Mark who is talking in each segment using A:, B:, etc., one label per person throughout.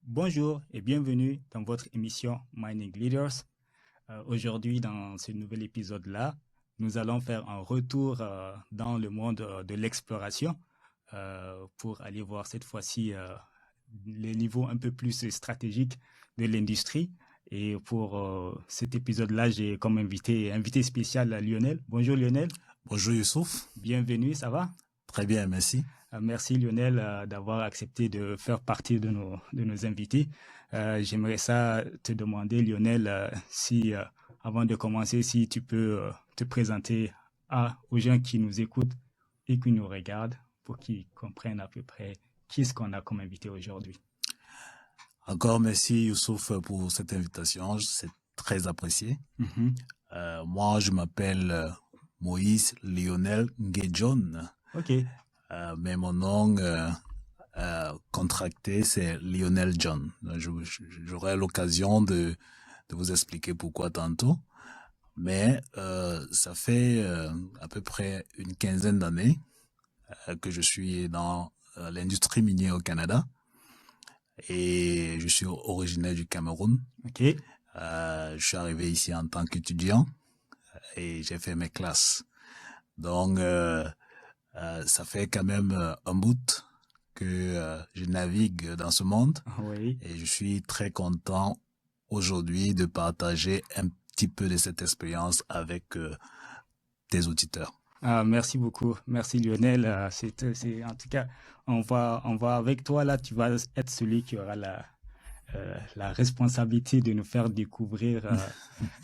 A: Bonjour et bienvenue dans votre émission Mining Leaders. Aujourd'hui, dans ce nouvel épisode-là, nous allons faire un retour dans le monde de l'exploration pour aller voir cette fois-ci les niveaux un peu plus stratégiques de l'industrie. Et pour cet épisode-là, j'ai comme invité spécial Lionel. Bonjour Lionel.
B: Bonjour Youssouf.
A: Bienvenue, ça va?
B: Très bien, merci.
A: Merci Lionel d'avoir accepté de faire partie de nos invités. J'aimerais te demander Lionel, si avant de commencer, si tu peux te présenter aux gens qui nous écoutent et qui nous regardent pour qu'ils comprennent à peu près qui est-ce qu'on a comme invité aujourd'hui.
B: Encore merci Youssouf pour cette invitation, c'est très apprécié. Moi, je m'appelle Moïse Lionel Nguedjon.
A: Ok.
B: Mais mon nom contracté, c'est Lionel John. J'aurai l'occasion de vous expliquer pourquoi tantôt. Mais ça fait à peu près une quinzaine d'années que je suis dans l'industrie minière au Canada. Et je suis originaire du Cameroun.
A: Ok.
B: Je suis arrivé ici en tant qu'étudiant et j'ai fait mes classes. Donc, ça fait quand même un bout que je navigue dans ce monde.
A: Oui.
B: Et je suis très content aujourd'hui de partager un petit peu de cette expérience avec tes auditeurs.
A: Merci beaucoup. Merci Lionel. En tout cas, on va avec toi là, tu vas être celui qui aura la responsabilité de nous faire découvrir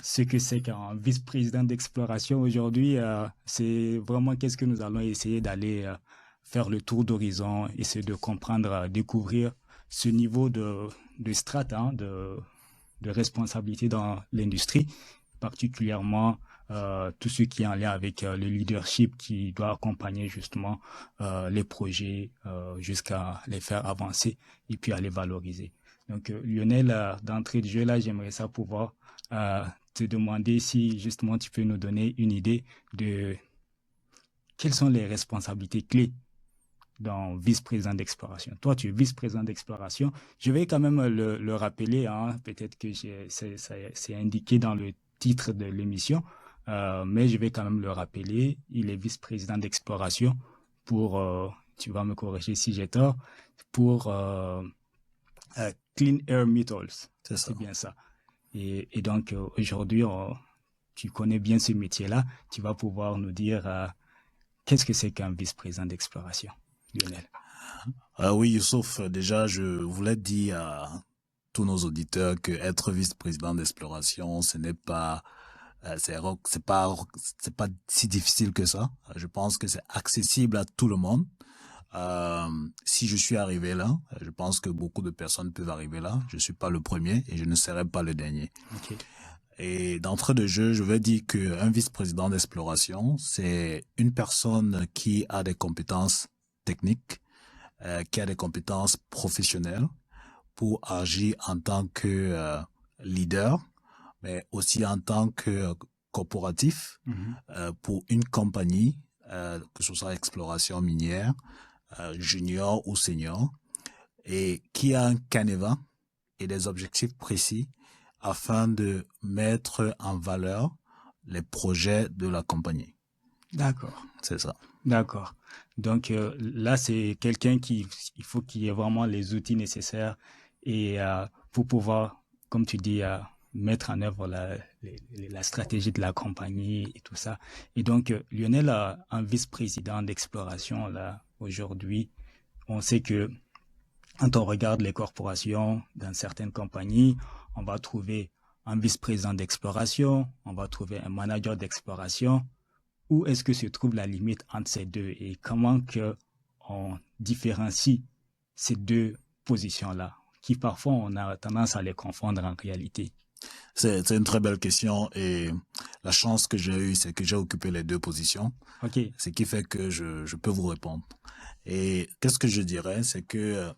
A: ce que c'est qu'un vice-président d'exploration aujourd'hui. C'est vraiment qu'est-ce que nous allons essayer d'aller faire le tour d'horizon, essayer de comprendre, découvrir ce niveau de strate, de responsabilité dans l'industrie, particulièrement tout ce qui est en lien avec le leadership qui doit accompagner justement les projets jusqu'à les faire avancer et puis à les valoriser. Donc, Lionel, d'entrée de jeu, là, j'aimerais pouvoir te demander si, justement, tu peux nous donner une idée de quelles sont les responsabilités clés d'un vice-président d'exploration. Toi, tu es vice-président d'exploration. Je vais quand même le rappeler, hein, peut-être que c'est indiqué dans le titre de l'émission, mais je vais quand même le rappeler. Il est vice-président d'exploration pour, tu vas me corriger si j'ai tort, pour Clean Air Metals, c'est bien ça. Et donc aujourd'hui, tu connais bien ce métier-là, tu vas pouvoir nous dire qu'est-ce que c'est qu'un vice-président d'exploration, Lionel.
B: Oui, Youssouf, déjà, je voulais dire à tous nos auditeurs que être vice-président d'exploration, ce n'est pas, c'est pas si difficile que ça. Je pense que c'est accessible à tout le monde. Si je suis arrivé là, je pense que beaucoup de personnes peuvent arriver là. Je suis pas le premier et je ne serai pas le dernier.
A: Okay.
B: Et d'entrée de jeu, je vais dire qu'un vice-président d'exploration, c'est une personne qui a des compétences techniques, qui a des compétences professionnelles pour agir en tant que leader, mais aussi en tant que corporatif pour une compagnie, que ce soit exploration minière, junior ou senior, et qui a un canevas et des objectifs précis afin de mettre en valeur les projets de la compagnie.
A: D'accord.
B: C'est ça.
A: D'accord. Donc là, c'est quelqu'un il faut qu'il y ait vraiment les outils nécessaires et pour pouvoir, comme tu dis, mettre en œuvre la stratégie de la compagnie et tout ça. Et donc, Lionel, un vice-président d'exploration, là, aujourd'hui, on sait que quand on regarde les corporations dans certaines compagnies, on va trouver un vice-président d'exploration, on va trouver un manager d'exploration. Où est-ce que se trouve la limite entre ces deux et comment on différencie ces deux positions-là, qui parfois on a tendance à les confondre en réalité?
B: C'est une très belle question et la chance que j'ai eue, c'est que j'ai occupé les deux positions.
A: Okay.
B: Ce qui fait que je peux vous répondre. Et qu'est-ce que je dirais, c'est que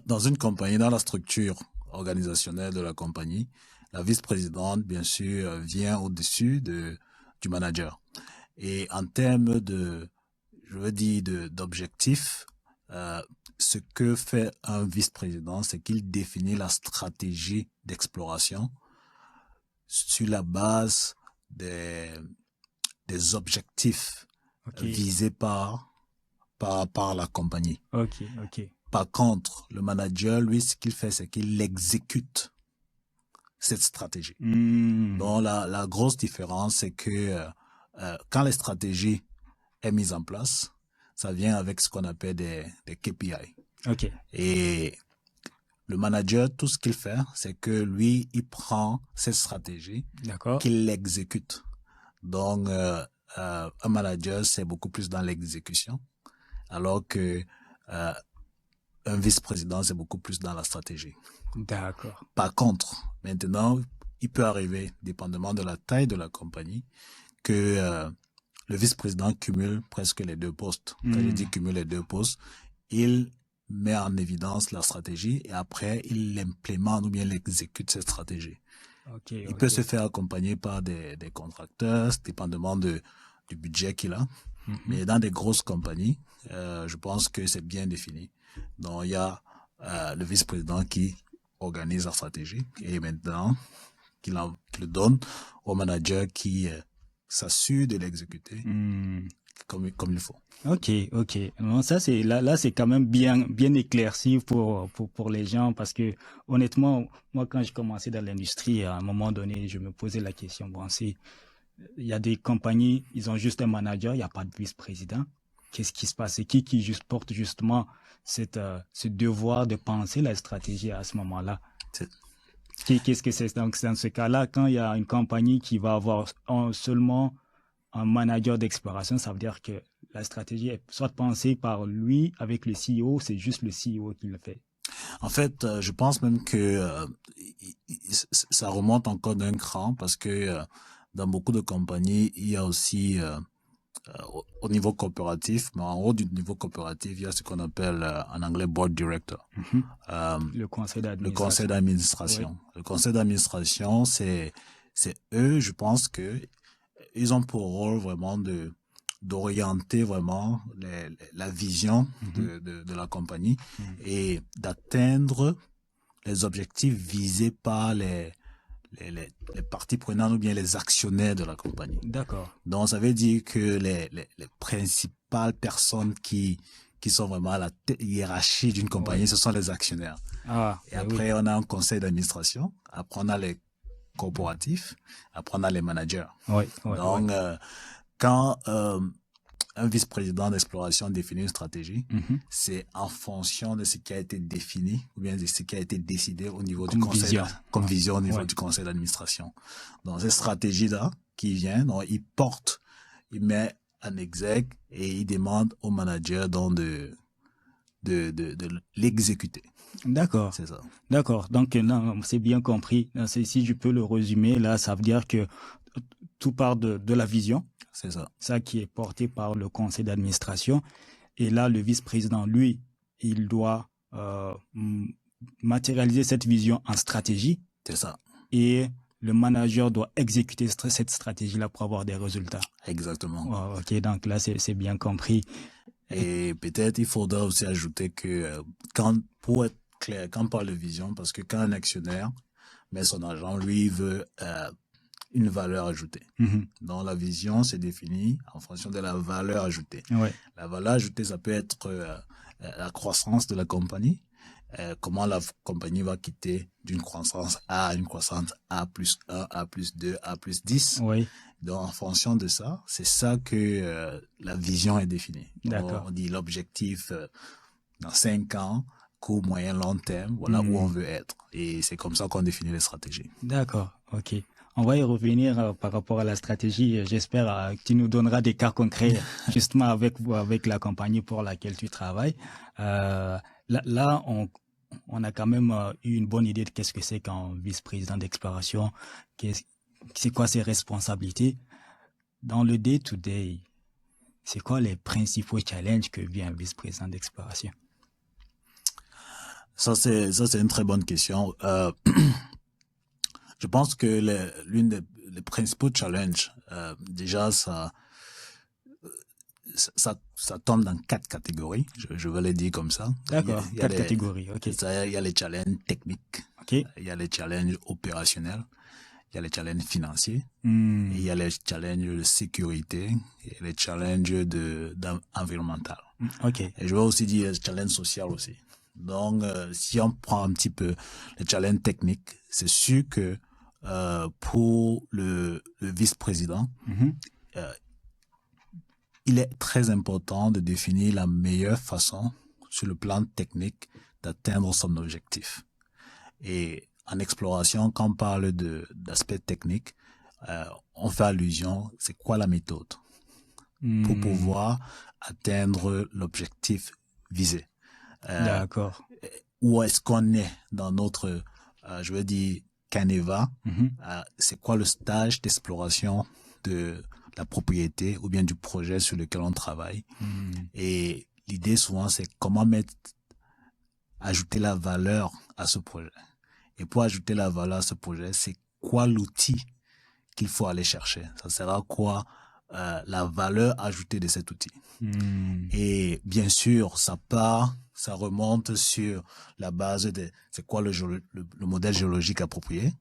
B: dans une compagnie, dans la structure organisationnelle de la compagnie, La vice-présidente, bien sûr, vient au-dessus du manager. Et en termes d'objectifs, ce que fait un vice-président, c'est qu'il définit la stratégie d'exploration sur la base des objectifs visés par la compagnie.
A: Ok.
B: Par contre, le manager, lui, ce qu'il fait, c'est qu'il exécute cette stratégie. Donc, la grosse différence, c'est que quand la stratégie est mise en place, ça vient avec ce qu'on appelle des KPI.
A: Ok.
B: Et le manager, tout ce qu'il fait, c'est que lui, il prend cette stratégie, qu'il l'exécute. Donc, un manager, c'est beaucoup plus dans l'exécution, alors que un vice-président, c'est beaucoup plus dans la stratégie.
A: D'accord.
B: Par contre, maintenant, il peut arriver, dépendamment de la taille de la compagnie, que le vice-président cumule presque les deux postes. Quand je dis cumule les deux postes, il met en évidence la stratégie et après, il l'implémente ou bien il exécute cette stratégie. Il peut se faire accompagner par des contracteurs, dépendamment du budget qu'il a. Mais dans des grosses compagnies, je pense que c'est bien défini. Donc, il y a le vice-président qui organise la stratégie et maintenant, qui le donne au manager qui s'assure de l'exécuter comme il faut.
A: Ok. Non, ça c'est là c'est quand même bien éclairci pour les gens parce que honnêtement, moi quand je commençais dans l'industrie, à un moment donné, je me posais la question, bon, il y a des compagnies, ils ont juste un manager, il n'y a pas de vice-président. Qu'est-ce qui se passe? C'est qui porte justement ce devoir de penser la stratégie à ce moment-là? Qu'est-ce que c'est? Donc, dans ce cas-là, quand il y a une compagnie qui va avoir seulement un manager d'exploration, ça veut dire que la stratégie est soit pensée par lui avec le CEO, c'est juste le CEO qui le fait.
B: En fait, je pense même que ça remonte encore d'un cran parce que dans beaucoup de compagnies, il y a aussi au niveau coopératif, mais en haut du niveau coopératif, il y a ce qu'on appelle en anglais board director.
A: Le conseil d'administration.
B: Le conseil d'administration. Oui. Le conseil d'administration, c'est eux, je pense que ils ont pour rôle vraiment d'orienter vraiment la vision de la compagnie et d'atteindre les objectifs visés par les parties prenantes ou bien les actionnaires de la compagnie.
A: D'accord.
B: Donc, ça veut dire que les principales personnes qui sont vraiment à la hiérarchie d'une compagnie, ce sont les actionnaires. Et après, on a un conseil d'administration. Après, on a les corporatifs. Après, on a les managers. Donc, quand un vice-président d'exploration définit une stratégie, c'est en fonction de ce qui a été défini ou bien de ce qui a été décidé au niveau du conseil, comme vision au niveau du conseil d'administration. Donc, cette stratégie-là qui vient, donc, il met en exergue et il demande au manager donc de l'exécuter.
A: D'accord.
B: C'est ça.
A: D'accord. Donc, non, c'est bien compris. Si je peux le résumer, là, ça veut dire que tout part de la vision.
B: C'est ça.
A: Ça qui est porté par le conseil d'administration. Et là, le vice-président, lui, il doit matérialiser cette vision en stratégie.
B: C'est ça.
A: Et le manager doit exécuter cette stratégie-là pour avoir des résultats.
B: Exactement.
A: Ok, donc là, c'est bien compris.
B: Et peut-être il faudra aussi ajouter que pour être clair, quand on parle de vision, parce que quand un actionnaire met son argent, lui, il veut une valeur ajoutée. Donc, la vision, c'est défini en fonction de la valeur ajoutée. La valeur ajoutée, ça peut être la croissance de la compagnie, comment la compagnie va quitter d'une croissance A à une croissance A plus 1, A plus 2, A plus 10. Donc, en fonction de ça, c'est ça que la vision est définie. On dit l'objectif dans 5 ans, court, moyen, long terme, voilà où on veut être. Et c'est comme ça qu'on définit les stratégies.
A: D'accord, ok. On va y revenir par rapport à la stratégie. J'espère que tu nous donneras des cas concrets justement avec la compagnie pour laquelle tu travailles. Là, on a quand même eu une bonne idée de qu'est-ce que c'est qu'un vice-président d'exploration, c'est quoi ses responsabilités. Dans le day-to-day, c'est quoi les principaux challenges que vit un vice-président d'exploration?
B: Ça, c'est une très bonne question. Je pense que l'une des principaux challenges, déjà, ça tombe dans 4 catégories. Je vais les dire comme ça.
A: D'accord,
B: Il y a
A: 4 catégories, ok.
B: il y a les challenges techniques,
A: Ok.
B: il y a les challenges opérationnels, il y a les challenges financiers, et il y a les challenges de sécurité et les challenges environnemental.
A: Ok.
B: Et je vais aussi dire les challenges sociaux aussi. Donc, si on prend un petit peu les challenges techniques, c'est sûr que pour le vice-président, il est très important de définir la meilleure façon sur le plan technique d'atteindre son objectif. Et en exploration, quand on parle d'aspect technique, on fait allusion, c'est quoi la méthode pour pouvoir atteindre l'objectif visé.
A: D'accord.
B: Où est-ce qu'on est dans notre, je veux dire, canevas, c'est quoi le stage d'exploration de la propriété ou bien du projet sur lequel on travaille. Et l'idée souvent, c'est comment ajouter la valeur à ce projet. Et pour ajouter la valeur à ce projet, c'est quoi l'outil qu'il faut aller chercher. Ça sera quoi la valeur ajoutée de cet outil. Et bien sûr, ça remonte sur la base de c'est quoi le modèle géologique approprié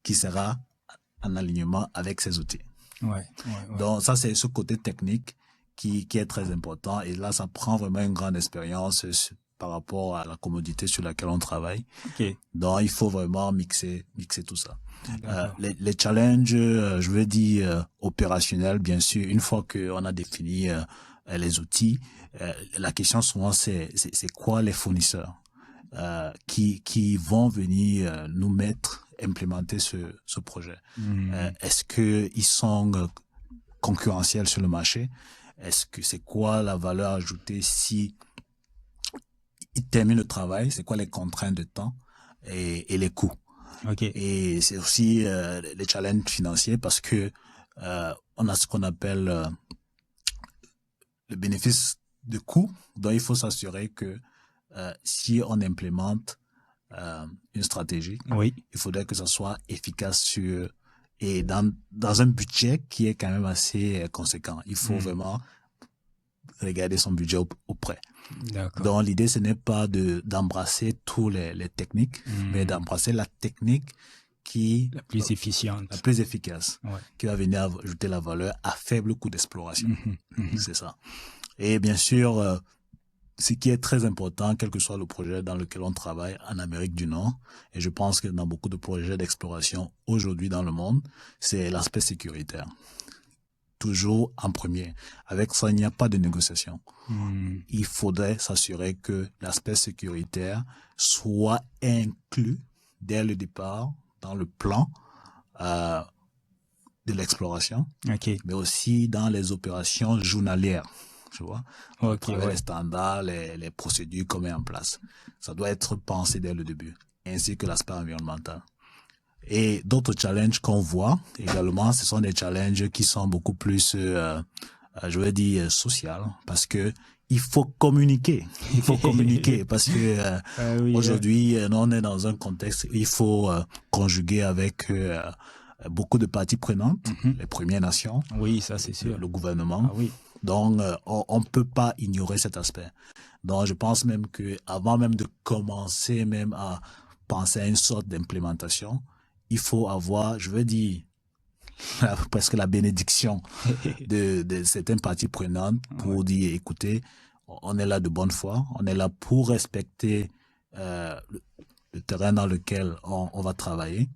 B: qui sera en alignement avec ces outils.
A: Ouais.
B: Donc ça, c'est ce côté technique qui est très important. Et là, ça prend vraiment une grande expérience par rapport à la commodité sur laquelle on travaille.
A: Okay.
B: Donc, il faut vraiment mixer tout ça. Les challenges, je veux dire, opérationnels, bien sûr, une fois qu'on a défini les outils, la question souvent, c'est quoi les fournisseurs qui vont venir nous implémenter ce projet. Est-ce qu'ils sont concurrentiels sur le marché? Est-ce que c'est quoi la valeur ajoutée si ils terminent le travail? C'est quoi les contraintes de temps et les coûts?
A: Okay.
B: Et c'est aussi les challenges financiers parce que on a ce qu'on appelle le bénéfice de coût. Donc il faut s'assurer que si on implémente une stratégie,
A: oui,
B: il faudrait que ça soit efficace et dans un budget qui est quand même assez conséquent. Il faut vraiment regarder son budget auprès. Donc l'idée, ce n'est pas d'embrasser tous les techniques, mais d'embrasser la technique
A: la plus efficiente,
B: la plus efficace, qui va venir ajouter la valeur à faible coût d'exploration. C'est ça. Et bien sûr, ce qui est très important, quel que soit le projet dans lequel on travaille en Amérique du Nord, et je pense que dans beaucoup de projets d'exploration aujourd'hui dans le monde, c'est l'aspect sécuritaire. Toujours en premier. Avec ça, il n'y a pas de négociation. Il faudrait s'assurer que l'aspect sécuritaire soit inclus dès le départ dans le plan de l'exploration, mais aussi dans les opérations journalières. Tu vois, les standards, les procédures qu'on met en place. Ça doit être pensé dès le début, ainsi que l'aspect environnemental. Et d'autres challenges qu'on voit également, ce sont des challenges qui sont beaucoup plus, je veux dire, sociaux, parce que il faut communiquer. Il faut communiquer parce que aujourd'hui, on est dans un contexte où il faut conjuguer avec beaucoup de parties prenantes, les Premières Nations,
A: oui, ça c'est sûr,
B: le gouvernement. Donc, on ne peut pas ignorer cet aspect. Donc, je pense même que avant même de commencer même à penser à une sorte d'implémentation, il faut avoir, je veux dire, presque la bénédiction de certaines parties prenantes pour dire, écoutez, on est là de bonne foi, on est là pour respecter le terrain dans lequel on va travailler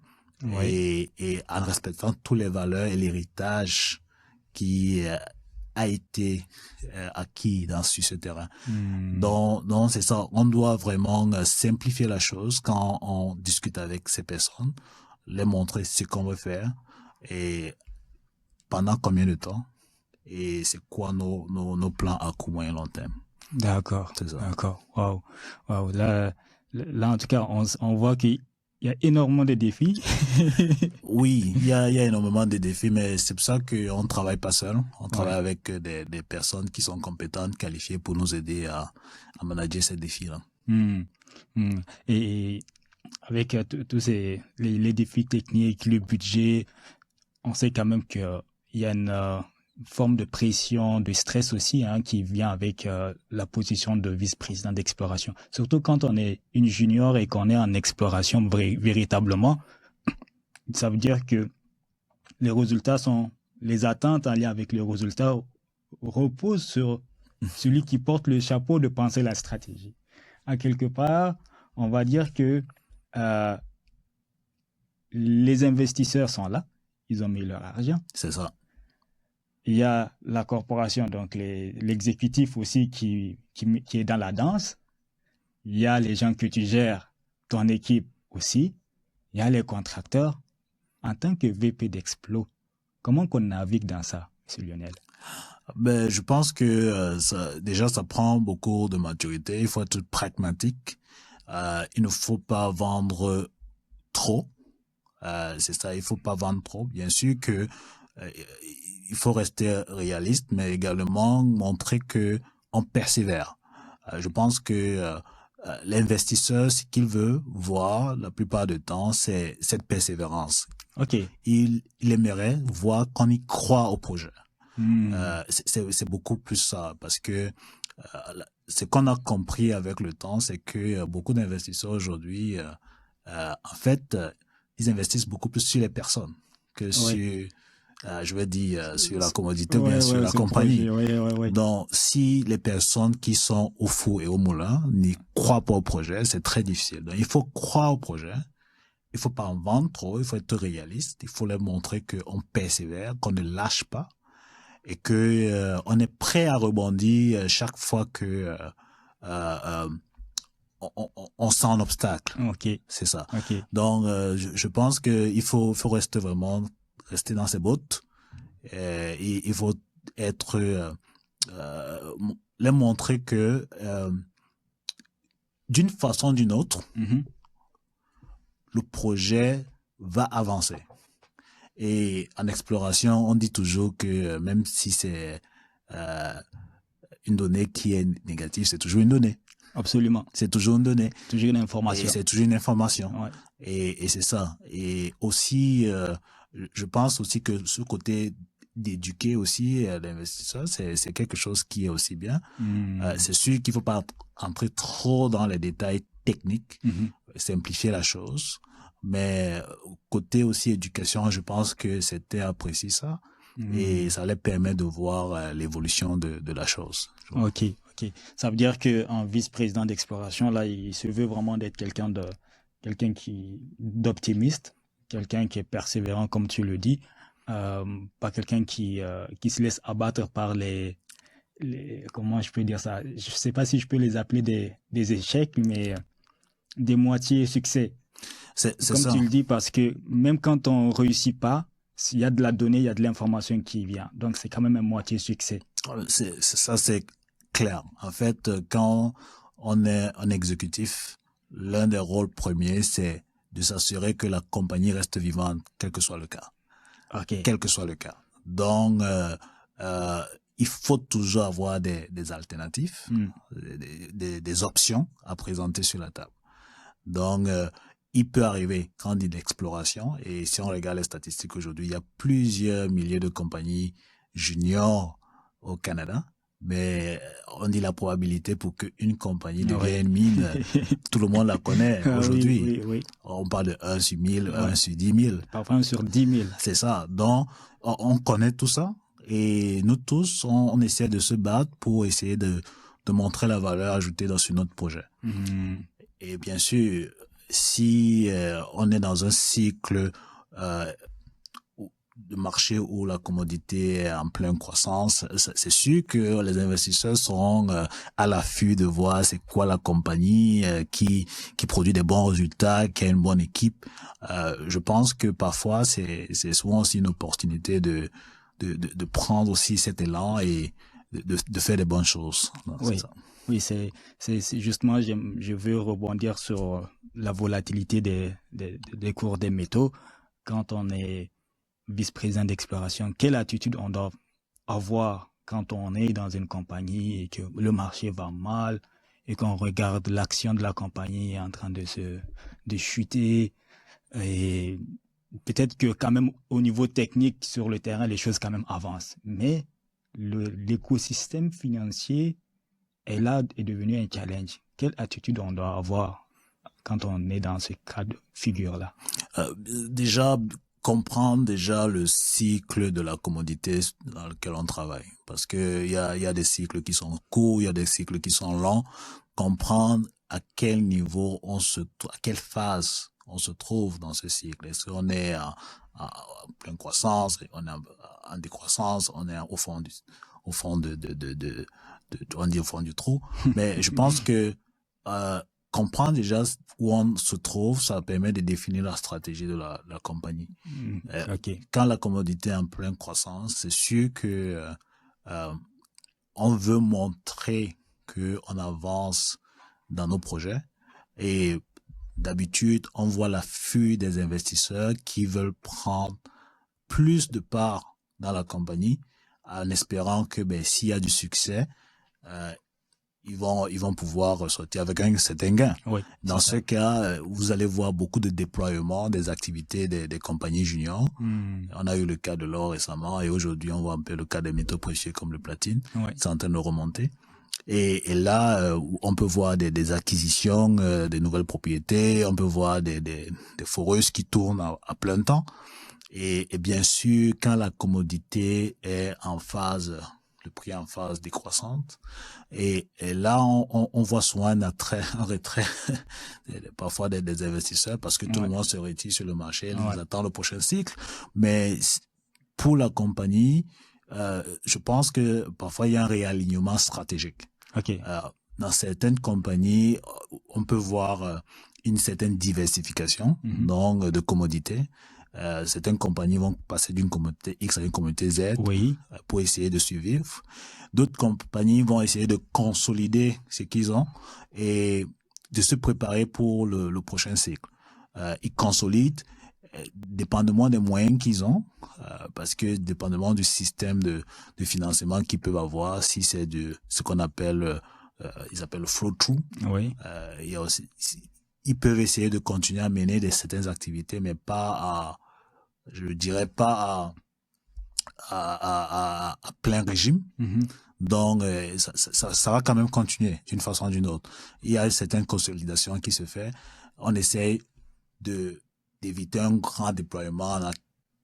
B: et en respectant toutes les valeurs et l'héritage qui a été acquis sur ce terrain. Donc c'est ça, on doit vraiment simplifier la chose quand on discute avec ces personnes, les montrer ce qu'on veut faire et pendant combien de temps et c'est quoi nos plans à court, moyen, long terme.
A: D'accord,
B: c'est ça.
A: D'accord, waouh. Là, en tout cas, on voit qu'il y a énormément de défis.
B: Oui, il y a énormément de défis, mais c'est pour ça qu'on ne travaille pas seul. On travaille avec des personnes qui sont compétentes, qualifiées pour nous aider à manager ces défis-là.
A: Et avec tous les défis techniques, le budget, on sait quand même qu'il y a une forme de pression, de stress aussi, hein, qui vient avec la position de vice-président d'exploration. Surtout quand on est une junior et qu'on est en exploration véritablement, ça veut dire que les attentes en lien avec les résultats reposent sur celui qui porte le chapeau de penser la stratégie. À quelque part, on va dire que les investisseurs sont là, ils ont mis leur argent.
B: C'est ça.
A: Il y a la corporation, donc l'exécutif aussi qui est dans la danse. Il y a les gens que tu gères, ton équipe aussi. Il y a les contracteurs. En tant que VP d'Explo, comment qu'on navigue dans ça, M. Lionel?
B: Ben, je pense que déjà, ça prend beaucoup de maturité. Il faut être pragmatique. Il ne faut pas vendre trop. C'est ça, il faut pas vendre trop. Bien sûr que il faut rester réaliste, mais également montrer que on persévère. Je pense que l'investisseur, ce qu'il veut voir la plupart du temps, c'est cette persévérance.
A: Ok.
B: Il aimerait voir qu'on y croit au projet. C'est beaucoup plus ça, parce que ce qu'on a compris avec le temps, c'est que beaucoup d'investisseurs aujourd'hui, en fait, ils investissent beaucoup plus sur les personnes que sur, je vais dire, sur la commodité ou bien sur la compagnie. Donc, si les personnes qui sont au four et au moulin n'y croient pas au projet, c'est très difficile. Donc, il faut croire au projet. Il faut pas en vendre trop. Il faut être réaliste. Il faut leur montrer qu'on persévère, qu'on ne lâche pas et que on est prêt à rebondir chaque fois que on sent un obstacle.
A: Ok.
B: C'est ça.
A: Okay.
B: Donc, je pense que il faut rester dans ses bottes. Il faut être leur montrer que d'une façon ou d'une autre, le projet va avancer. Et en exploration, on dit toujours que même si c'est une donnée qui est négative, c'est toujours une donnée.
A: Absolument.
B: C'est toujours une donnée.
A: Toujours une information.
B: Et c'est toujours une information.
A: Ouais.
B: Et c'est ça. Et aussi, je pense aussi que ce côté d'éduquer aussi l'investisseur, c'est quelque chose qui est aussi bien. C'est sûr qu'il faut pas entrer trop dans les détails techniques, simplifier la chose. Mais côté aussi éducation, je pense que c'était apprécié ça. Et ça leur permet de voir l'évolution de la chose.
A: Ok. Ça veut dire qu'un vice-président d'exploration, là, il se veut vraiment d'être quelqu'un d'optimiste, quelqu'un qui est persévérant, comme tu le dis, pas quelqu'un qui se laisse abattre par les comment je peux dire ça? Je sais pas si je peux les appeler des échecs, mais des moitiés succès.
B: C'est
A: comme
B: ça.
A: Tu le dis, parce que même quand on réussit pas, il y a de la donnée, il y a de l'information qui vient. Donc, c'est quand même un moitié succès.
B: Ça, c'est clair. En fait, quand on est un exécutif, l'un des rôles premiers, c'est de s'assurer que la compagnie reste vivante, quel que soit le cas.
A: Okay.
B: Quel que soit le cas. Donc, il faut toujours avoir des alternatives, des options à présenter sur la table. Donc, il peut arriver quand on dit d'exploration, et si on regarde les statistiques aujourd'hui, il y a plusieurs milliers de compagnies juniors au Canada, mais on dit la probabilité pour qu'une compagnie devienne une mine, tout le monde la connaît aujourd'hui.
A: Oui.
B: On parle de 1 sur 1000, 1 sur 10 000.
A: Parfois 1 sur 10 000.
B: C'est ça. Donc, on connaît tout ça, et nous tous, on essaie de se battre pour essayer de montrer la valeur ajoutée dans notre projet. Et bien sûr, si on est dans un cycle de marché où la commodité est en pleine croissance, c'est sûr que les investisseurs seront à l'affût de voir c'est quoi la compagnie qui produit des bons résultats, qui a une bonne équipe. Je pense que parfois c'est souvent aussi une opportunité de prendre aussi cet élan et de faire des bonnes choses. Donc,
A: oui.
B: C'est ça.
A: Oui, c'est justement, je veux rebondir sur la volatilité des cours des métaux. Quand on est vice-président d'exploration, quelle attitude on doit avoir quand on est dans une compagnie et que le marché va mal et qu'on regarde l'action de la compagnie en train de chuter, et peut-être que quand même au niveau technique sur le terrain, les choses quand même avancent. Mais l'écosystème financier est devenu un challenge. Quelle attitude on doit avoir quand on est dans ce cas de figure-là?
B: Déjà, comprendre déjà le cycle de la commodité dans lequel on travaille. Parce que il y a des cycles qui sont courts, il y a des cycles qui sont longs. Comprendre à quel niveau à quelle phase on se trouve dans ce cycle. Est-ce qu'on est en pleine croissance, on est en décroissance, on est au fond on dit au fond du trou. Mais je pense que comprendre déjà où on se trouve, ça permet de définir la stratégie de la compagnie.
A: Okay.
B: Quand la commodité est en pleine croissance, c'est sûr que on veut montrer que on avance dans nos projets, et d'habitude, on voit l'afflux des investisseurs qui veulent prendre plus de parts dans la compagnie en espérant que s'il y a du succès, ils vont pouvoir sortir avec un certain gain.
A: Oui,
B: dans ce cas, vous allez voir beaucoup de déploiement des activités des compagnies juniors. On a eu le cas de l'or récemment, et aujourd'hui on voit un peu le cas des métaux précieux comme le platine. C'est en train de remonter. Et là, on peut voir des acquisitions, des nouvelles propriétés, on peut voir des foreuses qui tournent à plein temps. Et bien sûr, quand la commodité est en phase, le prix en phase décroissante, et là, on voit souvent un retrait, parfois des investisseurs, parce que tout le monde se retire sur le marché, ils attendent le prochain cycle. Mais pour la compagnie, je pense que parfois il y a un réalignement stratégique.
A: Okay.
B: Dans certaines compagnies, on peut voir une certaine diversification, donc de commodités. Certaines compagnies vont passer d'une commodité X à une commodité Z pour essayer de survivre. D'autres compagnies vont essayer de consolider ce qu'ils ont et de se préparer pour le prochain cycle. Ils consolident dépendamment des moyens qu'ils ont, parce que dépendamment du système de financement qu'ils peuvent avoir, si c'est ce qu'on appelle, ils appellent le flow-through. Il y a aussi, ils peuvent essayer de continuer à mener certaines activités, mais pas je dirais pas à plein régime. Donc, ça va quand même continuer d'une façon ou d'une autre. Il y a une certaine consolidation qui se fait. On essaye d'éviter un grand déploiement en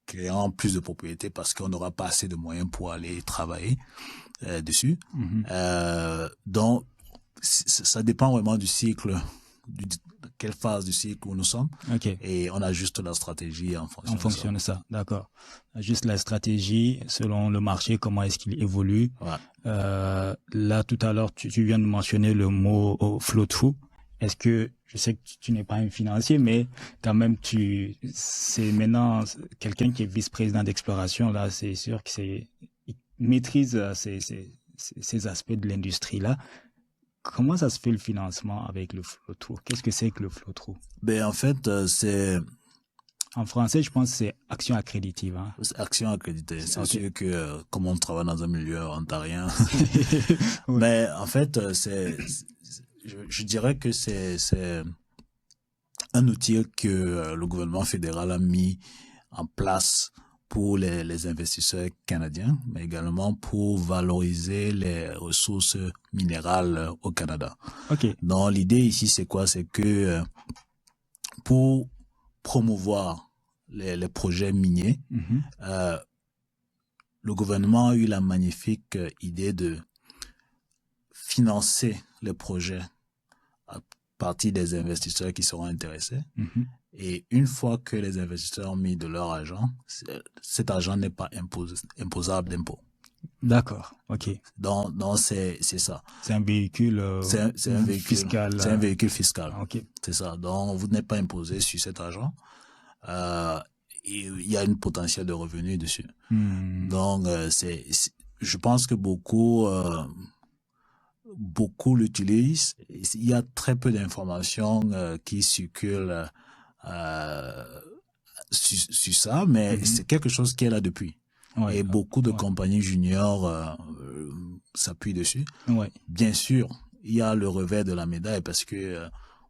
B: créant plus de propriétés parce qu'on n'aura pas assez de moyens pour aller travailler dessus. Donc, ça dépend vraiment du cycle, quelle phase du cycle où nous sommes. Et on ajuste la stratégie en fonction
A: de ça. D'accord. Juste la stratégie selon le marché, comment est-ce qu'il évolue. Là, tout à l'heure, tu viens de mentionner le mot flow-through. Est-ce que, je sais que tu n'es pas un financier, mais quand même, c'est maintenant quelqu'un qui est vice-président d'exploration, là, c'est sûr qu'il maîtrise ces aspects de l'industrie-là. Comment ça se fait le financement avec le flow-through? Qu'est-ce que c'est que le flow-through?
B: En fait, c'est...
A: En français, je pense que c'est action accréditive.
B: C'est action accréditée. C'est sûr que, comme on travaille dans un milieu ontarien, mais en fait, je dirais que c'est un outil que le gouvernement fédéral a mis en place pour les investisseurs canadiens, mais également pour valoriser les ressources minérales au Canada. Donc l'idée ici, c'est quoi? C'est que pour promouvoir les projets miniers, le gouvernement a eu la magnifique idée de financer les projets à partir des investisseurs qui seront intéressés. Et une fois que les investisseurs ont mis de leur argent, cet argent n'est pas imposable d'impôt.
A: D'accord,
B: Donc c'est ça.
A: C'est un véhicule fiscal.
B: C'est un véhicule fiscal. C'est ça. Donc vous n'êtes pas imposé sur cet argent. Il y a une potentiel de revenus dessus. Donc je pense que beaucoup l'utilisent. Il y a très peu d'informations qui circulent sur ça, mais c'est quelque chose qui est là depuis. Et beaucoup de compagnies juniors s'appuient dessus. Bien sûr, il y a le revers de la médaille parce que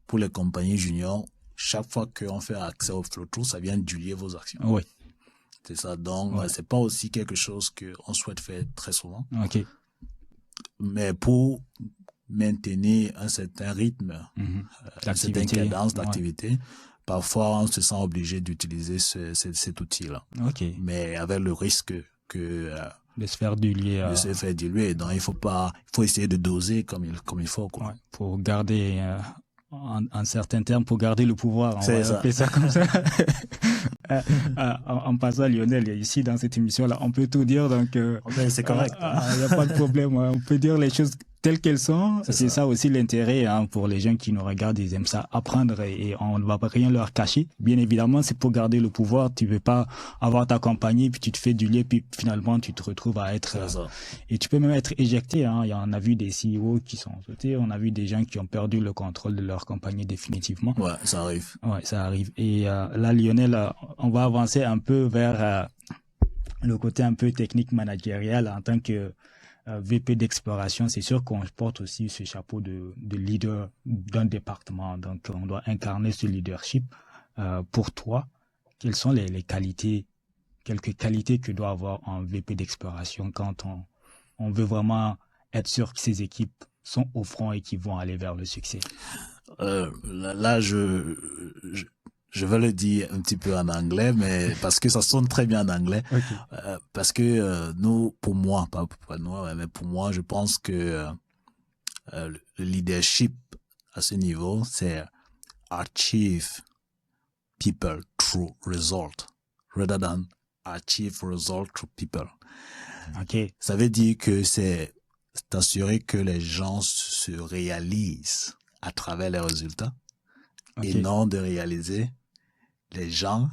B: pour les compagnies juniors, chaque fois qu'on fait accès au flow-through, ça vient diluer vos actions.
A: Oui.
B: C'est ça. Donc,
A: Ouais.
B: c'est pas aussi quelque chose qu'on souhaite faire très souvent.
A: OK.
B: Mais pour maintenir un certain rythme, une certaine cadence d'activité, parfois on se sent obligé d'utiliser cet outil-là.
A: OK.
B: Mais avec le risque que
A: de se faire diluer.
B: De se faire diluer. Donc il faut essayer de doser comme il faut, quoi.
A: Ouais, pour garder en certains termes, pour garder le pouvoir. On va
B: ça.
A: appeler ça comme ça. En passant, Lionel, ici dans cette émission-là, on peut tout dire, donc
B: c'est correct.
A: Il n'y a pas de problème. On peut dire les choses telles qu'elles sont. C'est ça aussi l'intérêt pour les gens qui nous regardent. Ils aiment ça apprendre et on ne va pas rien leur cacher. Bien évidemment, c'est pour garder le pouvoir. Tu veux pas avoir ta compagnie puis tu te fais diluer puis finalement tu te retrouves à être et tu peux même être éjecté. Il y en a vu des CEO qui sont sautés. On a vu des gens qui ont perdu le contrôle de leur compagnie définitivement.
B: Ouais, ça arrive.
A: Ouais, ça arrive. Et là, Lionel, on va avancer un peu vers le côté un peu technique managérial en tant que VP d'exploration. C'est sûr qu'on porte aussi ce chapeau de leader d'un département. Donc, on doit incarner ce leadership. Pour toi, quelles sont les qualités, quelques qualités que doit avoir un VP d'exploration quand on veut vraiment être sûr que ses équipes sont au front et qu'ils vont aller vers le succès?
B: Là, je vais le dire un petit peu en anglais, mais parce que ça sonne très bien en anglais.
A: Okay.
B: Parce que nous, pour moi, pas nous, mais pour moi, je pense que le leadership à ce niveau, c'est achieve people through result, rather than achieve result through people.
A: Okay.
B: Ça veut dire que c'est assurer que les gens se réalisent à travers les résultats et non de réaliser les gens,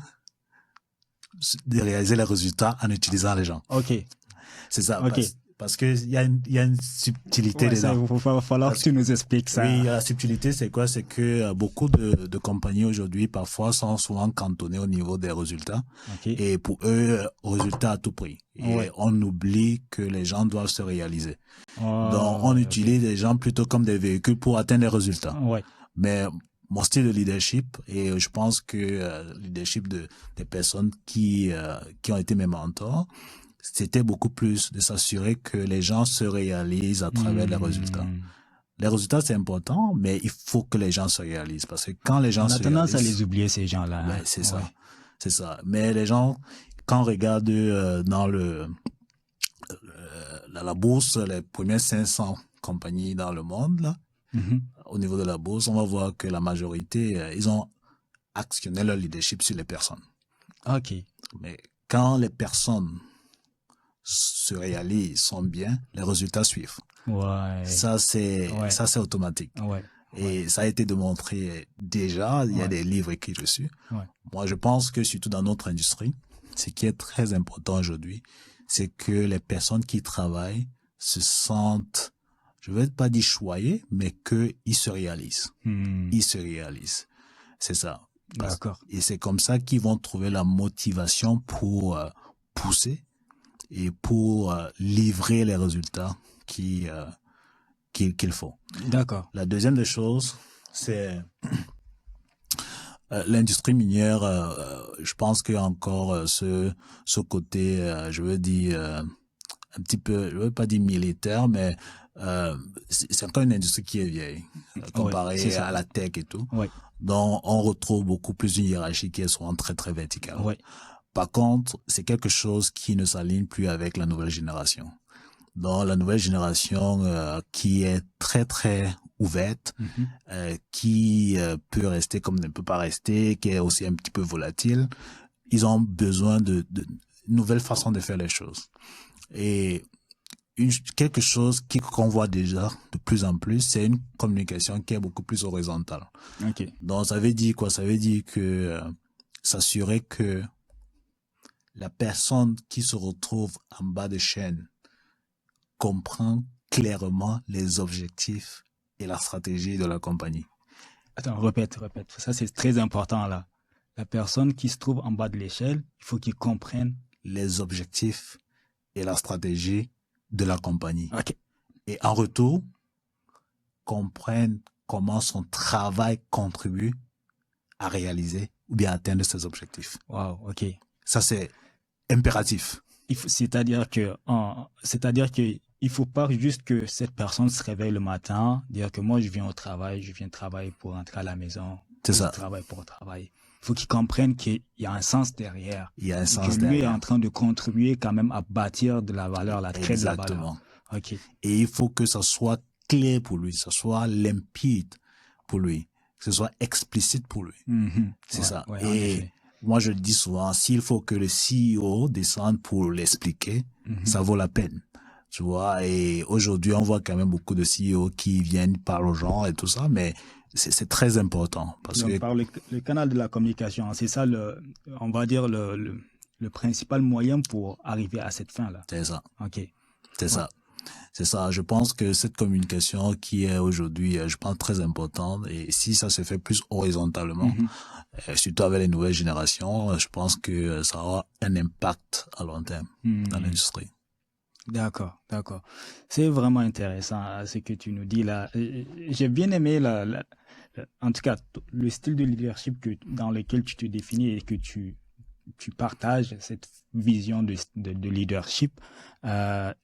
B: de réaliser les résultats en utilisant les gens.
A: Ok.
B: C'est ça. Parce que il y a une subtilité dedans.
A: Il va falloir que tu nous expliques ça.
B: Oui, la subtilité, c'est quoi? C'est que beaucoup de compagnies aujourd'hui, parfois, sont souvent cantonnées au niveau des résultats. Et pour eux, résultat à tout prix. Et on oublie que les gens doivent se réaliser. Donc, on utilise les gens plutôt comme des véhicules pour atteindre les résultats. Mais mon style de leadership, et je pense que le leadership des personnes qui ont été mes mentors, c'était beaucoup plus de s'assurer que les gens se réalisent à travers les résultats. Les résultats, c'est important, mais il faut que les gens se réalisent. Parce que quand les gens se réalisent...
A: On a tendance à les oublier, ces gens-là.
B: Ouais, c'est ça. C'est ça. Mais les gens, quand on regarde dans la bourse, les premières 500 compagnies dans le monde, là, au niveau de la bourse, on va voir que la majorité, ils ont actionné leur leadership sur les personnes.
A: Ok.
B: Mais quand les personnes se réalisent, sont bien, les résultats suivent. Ça, c'est automatique. Et ça a été démontré déjà, il y a des livres écrits dessus. Moi, je pense que surtout dans notre industrie, ce qui est très important aujourd'hui, c'est que les personnes qui travaillent se sentent, je ne vais pas dire choyés, mais qu'ils se réalisent. Ils se réalisent. C'est ça.
A: D'accord.
B: Et c'est comme ça qu'ils vont trouver la motivation pour pousser et pour livrer les résultats qu'il faut.
A: D'accord.
B: La deuxième des choses, c'est l'industrie minière. Je pense qu'il y a encore ce côté, je veux dire, un petit peu, je veux pas dire militaire, mais c'est encore une industrie qui est vieille, comparée à la tech et tout. Donc, on retrouve beaucoup plus une hiérarchie qui est souvent très, très verticale. Par contre, c'est quelque chose qui ne s'aligne plus avec la nouvelle génération. Donc, la nouvelle génération qui est très, très ouverte, qui peut rester comme ne peut pas rester, qui est aussi un petit peu volatile, ils ont besoin de nouvelles façons de faire les choses. Et quelque chose qu'on voit déjà de plus en plus, c'est une communication qui est beaucoup plus horizontale. Donc, ça veut dire quoi? Ça veut dire que s'assurer que la personne qui se retrouve en bas de chaîne comprend clairement les objectifs et la stratégie de la compagnie.
A: Attends, répète. Ça, c'est très important, là. La personne qui se trouve en bas de l'échelle, il faut qu'il comprenne
B: les objectifs et la stratégie de la compagnie. Et en retour, comprenne comment son travail contribue à réaliser ou bien atteindre ses objectifs.
A: Wow, ok.
B: Ça, c'est impératif.
A: C'est-à-dire que il faut pas juste que cette personne se réveille le matin, dire que moi je viens au travail, je viens travailler pour rentrer à la maison.
B: C'est ça.
A: Je travaille pour travailler. Il faut qu'il comprenne qu'il y a un sens derrière.
B: Il y a un sens
A: que lui
B: derrière.
A: est en train de contribuer quand même à bâtir de la valeur, la traite de la valeur.
B: Exactement.
A: Ok.
B: Et il faut que ça soit clair pour lui, ça soit limpide pour lui, que ce soit explicite pour lui. C'est ça.
A: Ouais,
B: et moi, je dis souvent, s'il faut que le CEO descende pour l'expliquer, ça vaut la peine. Tu vois, et aujourd'hui, on voit quand même beaucoup de CEO qui viennent, parlent aux gens et tout ça, mais c'est très important. Parce
A: donc,
B: que
A: par le canal de la communication, c'est ça, on va dire, le principal moyen pour arriver à cette fin-là.
B: c'est ça.
A: Ok.
B: C'est ça. C'est ça. Je pense que cette communication qui est aujourd'hui, je pense, très importante, et si ça se fait plus horizontalement, surtout avec les nouvelles générations, je pense que ça aura un impact à long terme dans l'industrie.
A: D'accord. C'est vraiment intéressant ce que tu nous dis là. J'ai bien aimé en tout cas le style de leadership dans lequel tu te définis et que tu partages cette vision de leadership.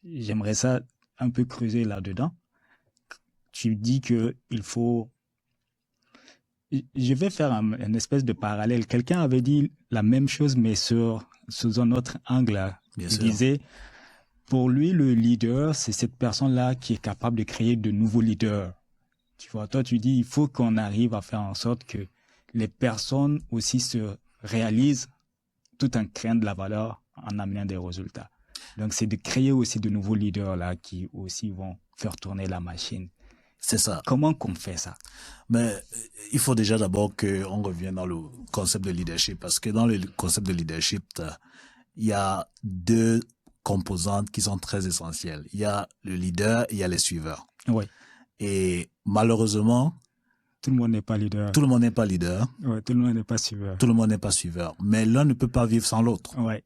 A: J'aimerais ça un peu creuser là-dedans. Tu dis que il faut... Je vais faire un espèce de parallèle. Quelqu'un avait dit la même chose, mais sous un autre angle.
B: Bien
A: Il
B: sûr.
A: disait, pour lui, le leader, c'est cette personne-là qui est capable de créer de nouveaux leaders. Tu vois, toi, tu dis, il faut qu'on arrive à faire en sorte que les personnes aussi se réalisent tout en créant de la valeur, en amenant des résultats. Donc, c'est de créer aussi de nouveaux leaders là qui aussi vont faire tourner la machine.
B: C'est ça.
A: Comment qu'on fait ça?
B: Mais il faut déjà d'abord qu'on revienne dans le concept de leadership, parce que dans le concept de leadership, il y a deux composantes qui sont très essentielles. Il y a le leader et il y a les suiveurs.
A: Oui.
B: Et malheureusement,
A: tout le monde n'est pas leader.
B: Tout le monde n'est pas leader.
A: Ouais, tout le monde n'est pas suiveur.
B: Tout le monde n'est pas suiveur. Mais l'un ne peut pas vivre sans l'autre.
A: Ouais.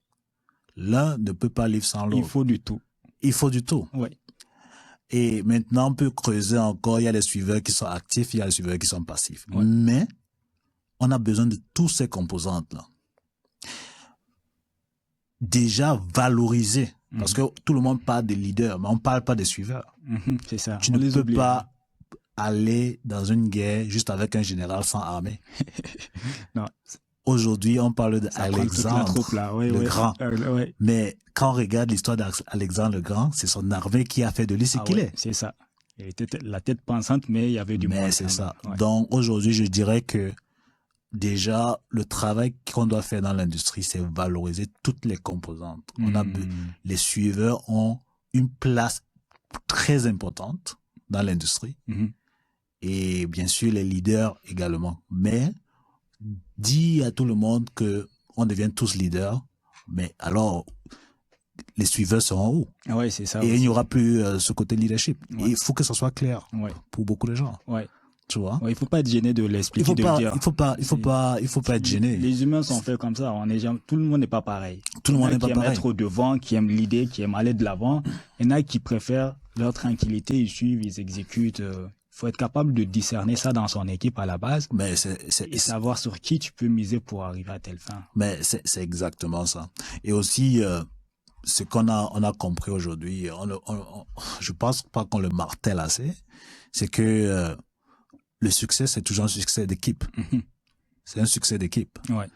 B: L'un ne peut pas vivre sans l'autre.
A: Il faut du tout.
B: Il faut du tout.
A: Oui.
B: Et maintenant, on peut creuser encore. Il y a les suiveurs qui sont actifs, il y a les suiveurs qui sont passifs.
A: Ouais.
B: Mais on a besoin de tous ces composantes-là. Déjà valoriser. Parce que tout le monde parle des leaders, mais on ne parle pas des suiveurs.
A: C'est ça.
B: Tu ne peux pas aller dans une guerre juste avec un général sans armée.
A: Non.
B: Aujourd'hui, on parle d'Alexandre le Grand.
A: Ouais.
B: Mais quand on regarde l'histoire d'Alexandre le Grand, c'est son armée qui a fait de lui ce qu'il est.
A: C'est ça. Il était la tête pensante, mais il y avait du monde.
B: Mais c'est ça. Ouais. Donc aujourd'hui, je dirais que déjà, le travail qu'on doit faire dans l'industrie, c'est valoriser toutes les composantes. Les suiveurs ont une place très importante dans l'industrie. Et bien sûr, les leaders également. Mais dis à tout le monde que on devient tous leaders, mais alors les suiveurs seront en haut.
A: Ouais, c'est ça.
B: Et il n'y aura plus ce côté leadership. Ouais. Et il faut que ça soit clair pour beaucoup de gens.
A: Ouais.
B: Tu vois?
A: Ouais, il faut pas être gêné de l'expliquer,
B: il faut pas être gêné.
A: Les humains sont faits comme ça. Tout le monde n'est pas pareil.
B: Tout le monde n'est pas pareil.
A: Qui aiment être au devant, qui aiment l'idée, qui aiment aller de l'avant. Il y en a qui préfèrent leur tranquillité, ils suivent, ils exécutent. Faut être capable de discerner ça dans son équipe à la base.
B: Mais
A: et savoir sur qui tu peux miser pour arriver à telle fin.
B: Mais c'est exactement ça. Et aussi, ce qu'on a compris aujourd'hui, je pense pas qu'on le martèle assez, c'est que le succès, c'est toujours un succès d'équipe. C'est un succès d'équipe.
A: Ouais.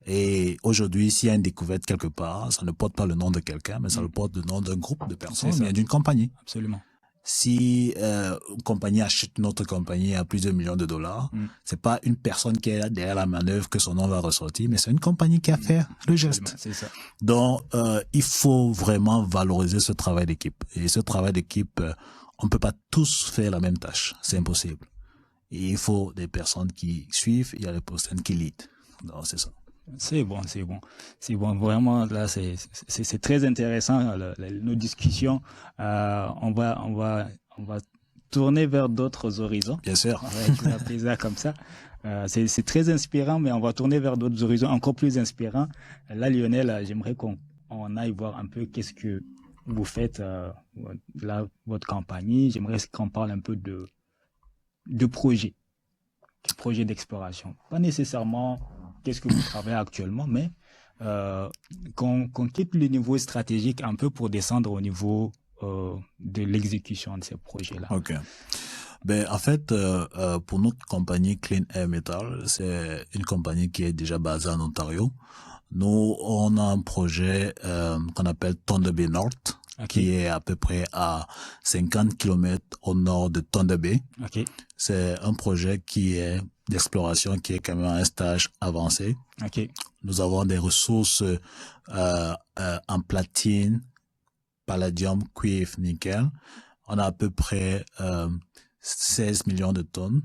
B: Et aujourd'hui, s'il y a une découverte quelque part, ça ne porte pas le nom de quelqu'un, mais ça le porte le nom d'un groupe de personnes, mais d'une compagnie.
A: Absolument.
B: Si une compagnie achète une autre compagnie à plusieurs millions de dollars, c'est pas une personne qui est derrière la manœuvre que son nom va ressortir, mais c'est une compagnie qui a fait le geste.
A: C'est ça.
B: Donc, il faut vraiment valoriser ce travail d'équipe. Et ce travail d'équipe, on peut pas tous faire la même tâche. C'est impossible. Et il faut des personnes qui suivent, il y a des personnes qui lead. Donc, c'est ça.
A: C'est bon. Vraiment, là, c'est très intéressant, nos discussions. On va tourner vers d'autres horizons.
B: Bien sûr.
A: Je vais appeler ça comme ça. C'est très inspirant, mais on va tourner vers d'autres horizons encore plus inspirants. Là, Lionel, j'aimerais qu'on aille voir un peu qu'est-ce que vous faites, là, votre compagnie. J'aimerais qu'on parle un peu de projet d'exploration. Pas nécessairement qu'est-ce que vous travaillez actuellement, mais qu'on quitte le niveau stratégique un peu pour descendre au niveau de l'exécution de ces projets-là.
B: Ok. Ben, en fait, pour notre compagnie Clean Air Metal, c'est une compagnie qui est déjà basée en Ontario. Nous, on a un projet qu'on appelle Thunder Bay North, qui est à peu près à 50 km au nord de Thunder Bay. C'est un projet qui est d'exploration, qui est quand même à un stage avancé. Nous avons des ressources en platine, palladium, cuivre, nickel. On a à peu près 16 millions de tonnes.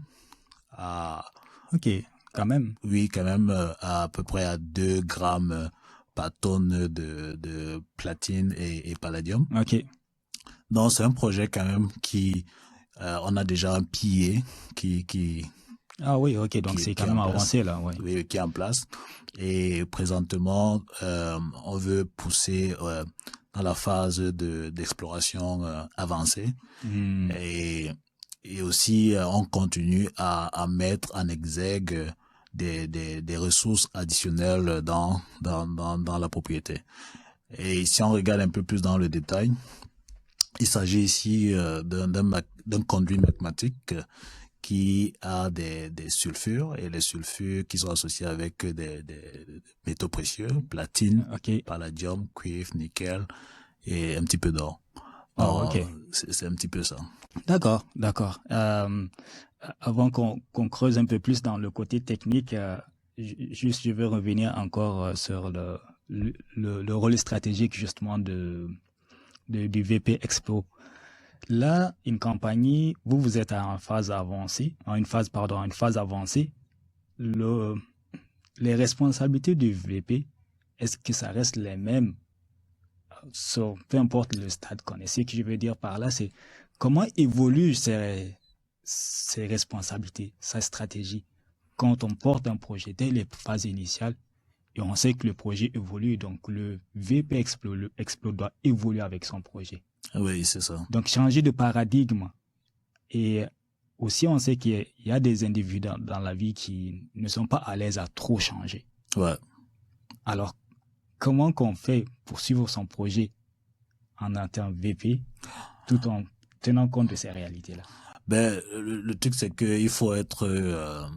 A: Quand même.
B: Oui, quand même, à peu près à 2 grammes par tonne de platine et palladium. Donc, c'est un projet quand même qui, on a déjà un pilier qui
A: Ah oui, ok, donc c'est quand même avancé là, ouais.
B: Oui, qui est en place. Et présentement, on veut pousser dans la phase d'exploration avancée. Et aussi, on continue à mettre en exergue des ressources additionnelles dans la propriété. Et si on regarde un peu plus dans le détail, il s'agit ici d'un conduit magmatique qui a des sulfures, et les sulfures qui sont associés avec des métaux précieux, platine, palladium, cuivre, nickel et un petit peu d'or. C'est un petit peu ça.
A: D'accord. Avant qu'on creuse un peu plus dans le côté technique, je veux revenir encore sur le rôle stratégique justement du VP Expo. Là, une compagnie, vous êtes en phase avancée, les responsabilités du VP, est-ce que ça reste les mêmes sur peu importe le stade qu'on est? Ce que je veux dire par là, c'est comment évoluent ces responsabilités, sa stratégie quand on porte un projet dès les phases initiales et on sait que le projet évolue, donc le VP Explo doit évoluer avec son projet.
B: Oui, c'est ça.
A: Donc, changer de paradigme. Et aussi, on sait qu'il y a des individus dans la vie qui ne sont pas à l'aise à trop changer.
B: Ouais.
A: Alors, comment qu'on fait pour suivre son projet en interne VP tout en tenant compte de ces réalités-là?
B: Ben, le truc, c'est qu'il faut être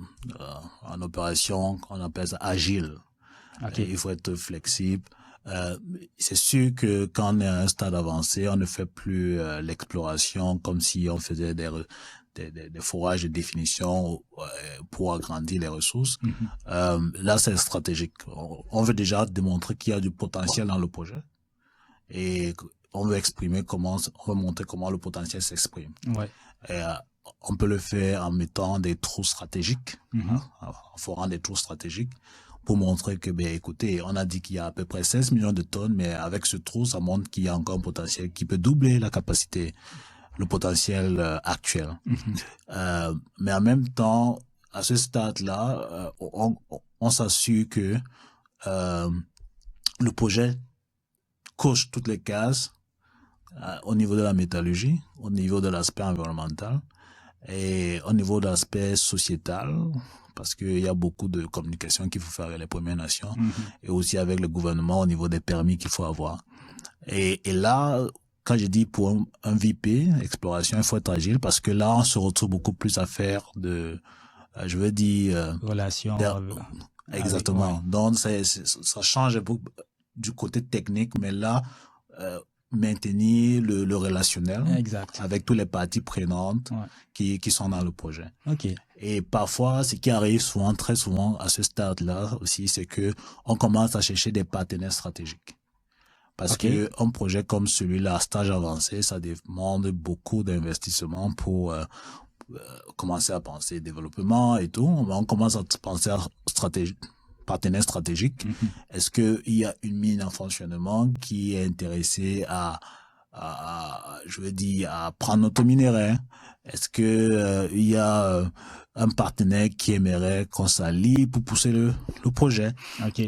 B: en opération, on appelle ça agile. Il faut être flexible. C'est sûr que quand on est à un stade avancé, on ne fait plus l'exploration comme si on faisait des forages de définition pour agrandir les ressources. Là, c'est stratégique. On veut déjà démontrer qu'il y a du potentiel dans le projet et on veut montrer comment le potentiel s'exprime. Et, on peut le faire en mettant des trous stratégiques, en forant des trous stratégiques, pour montrer que, écoutez, on a dit qu'il y a à peu près 16 millions de tonnes, mais avec ce trou, ça montre qu'il y a encore un potentiel qui peut doubler la capacité, le potentiel actuel. Mais en même temps, à ce stade-là, on s'assure que le projet coche toutes les cases au niveau de la métallurgie, au niveau de l'aspect environnemental et au niveau de l'aspect sociétal, parce qu'il y a beaucoup de communication qu'il faut faire avec les Premières Nations et aussi avec le gouvernement au niveau des permis qu'il faut avoir. Et là, quand je dis pour un VP, exploration, il faut être agile parce que là, on se retrouve beaucoup plus à faire
A: relations.
B: Exactement. Donc, ça change beaucoup du côté technique, mais là, maintenir le relationnel avec toutes les parties prenantes qui sont dans le projet. Et parfois, ce qui arrive très souvent à ce stade-là aussi, c'est que on commence à chercher des partenaires stratégiques. Parce que un projet comme celui-là, stage avancé, ça demande beaucoup d'investissement pour commencer à penser développement et tout. On commence à penser à partenaire stratégique. Est-ce qu'il y a une mine en fonctionnement qui est intéressée à prendre notre minerai? Est-ce que il y a un partenaire qui aimerait qu'on s'allie pour pousser le projet?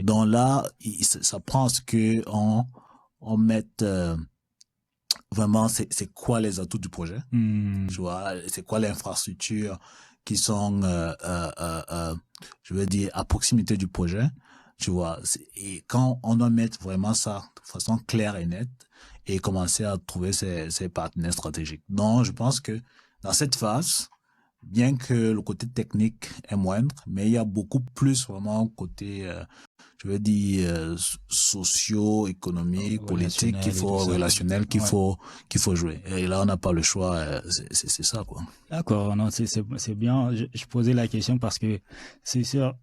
B: Donc là, ça prend à ce que on mette vraiment c'est quoi les atouts du projet,
A: Hmm.
B: tu vois, c'est quoi l'infrastructure qui sont, je veux dire, à proximité du projet, tu vois. Et quand on doit mettre vraiment ça de façon claire et nette et commencer à trouver ses partenaires stratégiques. Donc, je pense que dans cette phase, bien que le côté technique est moindre, mais il y a beaucoup plus vraiment côté, je veux dire, socio-économique, politique
A: Relationnel et tout ça.
B: relationnel
A: Ouais.
B: qu'il faut jouer. Et là, on n'a pas le choix, c'est ça, quoi.
A: D'accord, non, c'est bien. Je posais la question parce que c'est sûr,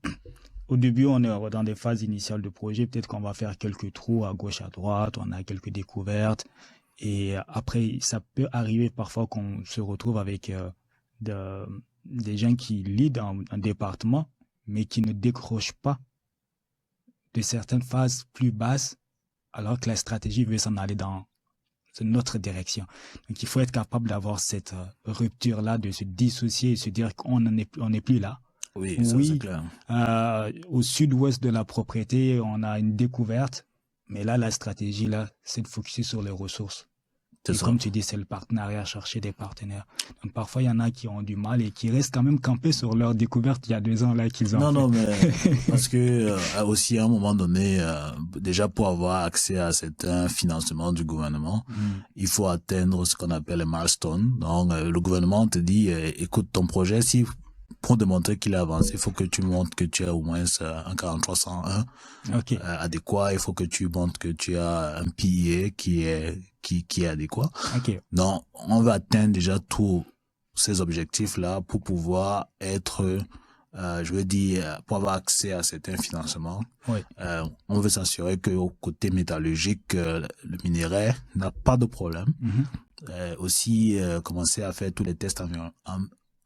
A: au début, on est dans des phases initiales de projet. Peut-être qu'on va faire quelques trous à gauche, à droite, on a quelques découvertes. Et après, ça peut arriver parfois qu'on se retrouve avec de- des gens qui lead un département, mais qui ne décrochent pas de certaines phases plus basses, alors que la stratégie veut s'en aller dans une autre direction. Donc, il faut être capable d'avoir cette rupture-là, de se dissocier et se dire qu'on n'est plus là.
B: Oui, ça c'est
A: Oui,
B: clair.
A: au sud-ouest de la propriété, on a une découverte, mais là, la stratégie, là, c'est de focuser sur les ressources.
B: C'est
A: Et
B: ça.
A: comme tu dis, c'est le partenariat, chercher des partenaires. Donc parfois, il y en a qui ont du mal et qui restent quand même campés sur leur découverte il y a 2 ans là qu'ils ont
B: Non,
A: fait.
B: non, mais parce que aussi à un moment donné, déjà pour avoir accès à certains financements du gouvernement, il faut atteindre ce qu'on appelle les milestones. Donc le gouvernement te dit, écoute, ton projet, si pour démontrer qu'il a avancé, il faut que tu montres que tu as au moins un 4301
A: Ok,
B: adéquat. Il faut que tu montres que tu as un PIA qui est adéquat.
A: ok,
B: Donc on va atteindre déjà tous ces objectifs-là pour pouvoir être je veux dire, pour avoir accès à certains financements,
A: oui,
B: on veut s'assurer que au côté métallurgique, le minerai n'a pas de problème. Aussi, commencer à faire tous les tests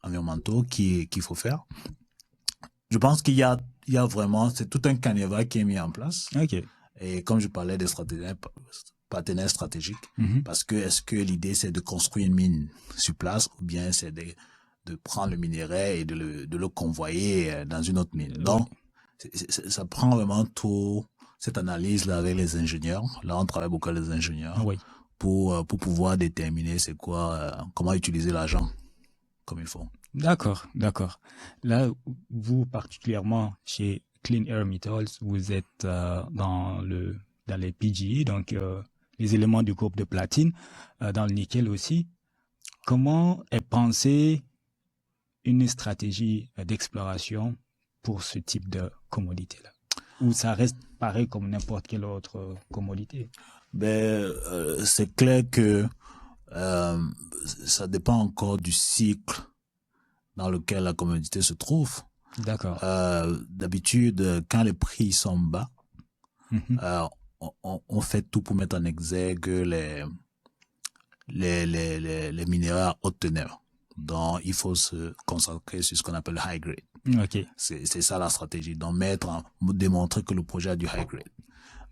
B: environnementaux qu'il faut faire. Je pense qu'il y a vraiment, c'est tout un canevas qui est mis en place.
A: ok.
B: Et comme je parlais des partenaires stratégiques, parce que est-ce que l'idée c'est de construire une mine sur place ou bien c'est de prendre le minerai et de le convoyer dans une autre mine. Donc, ça prend vraiment tout cette analyse-là avec les ingénieurs. Là, on travaille beaucoup avec les ingénieurs
A: Oui.
B: pour pouvoir déterminer c'est quoi, comment utiliser l'argent comme il faut.
A: D'accord, d'accord. Là, vous particulièrement chez Clean Air Metals, vous êtes dans les PGE, donc les éléments du groupe de platine, dans le nickel aussi. Comment est pensée une stratégie d'exploration pour ce type de commodité-là? Ou ça reste pareil comme n'importe quelle autre commodité?
B: Ben, c'est clair que ça dépend encore du cycle dans lequel la commodité se trouve.
A: D'accord.
B: D'habitude, quand les prix sont bas, on fait tout pour mettre en exergue les minéraux à haute teneur. Donc, il faut se concentrer sur ce qu'on appelle le high grade.
A: Ok.
B: C'est ça la stratégie. Donc, démontrer que le projet a du high grade,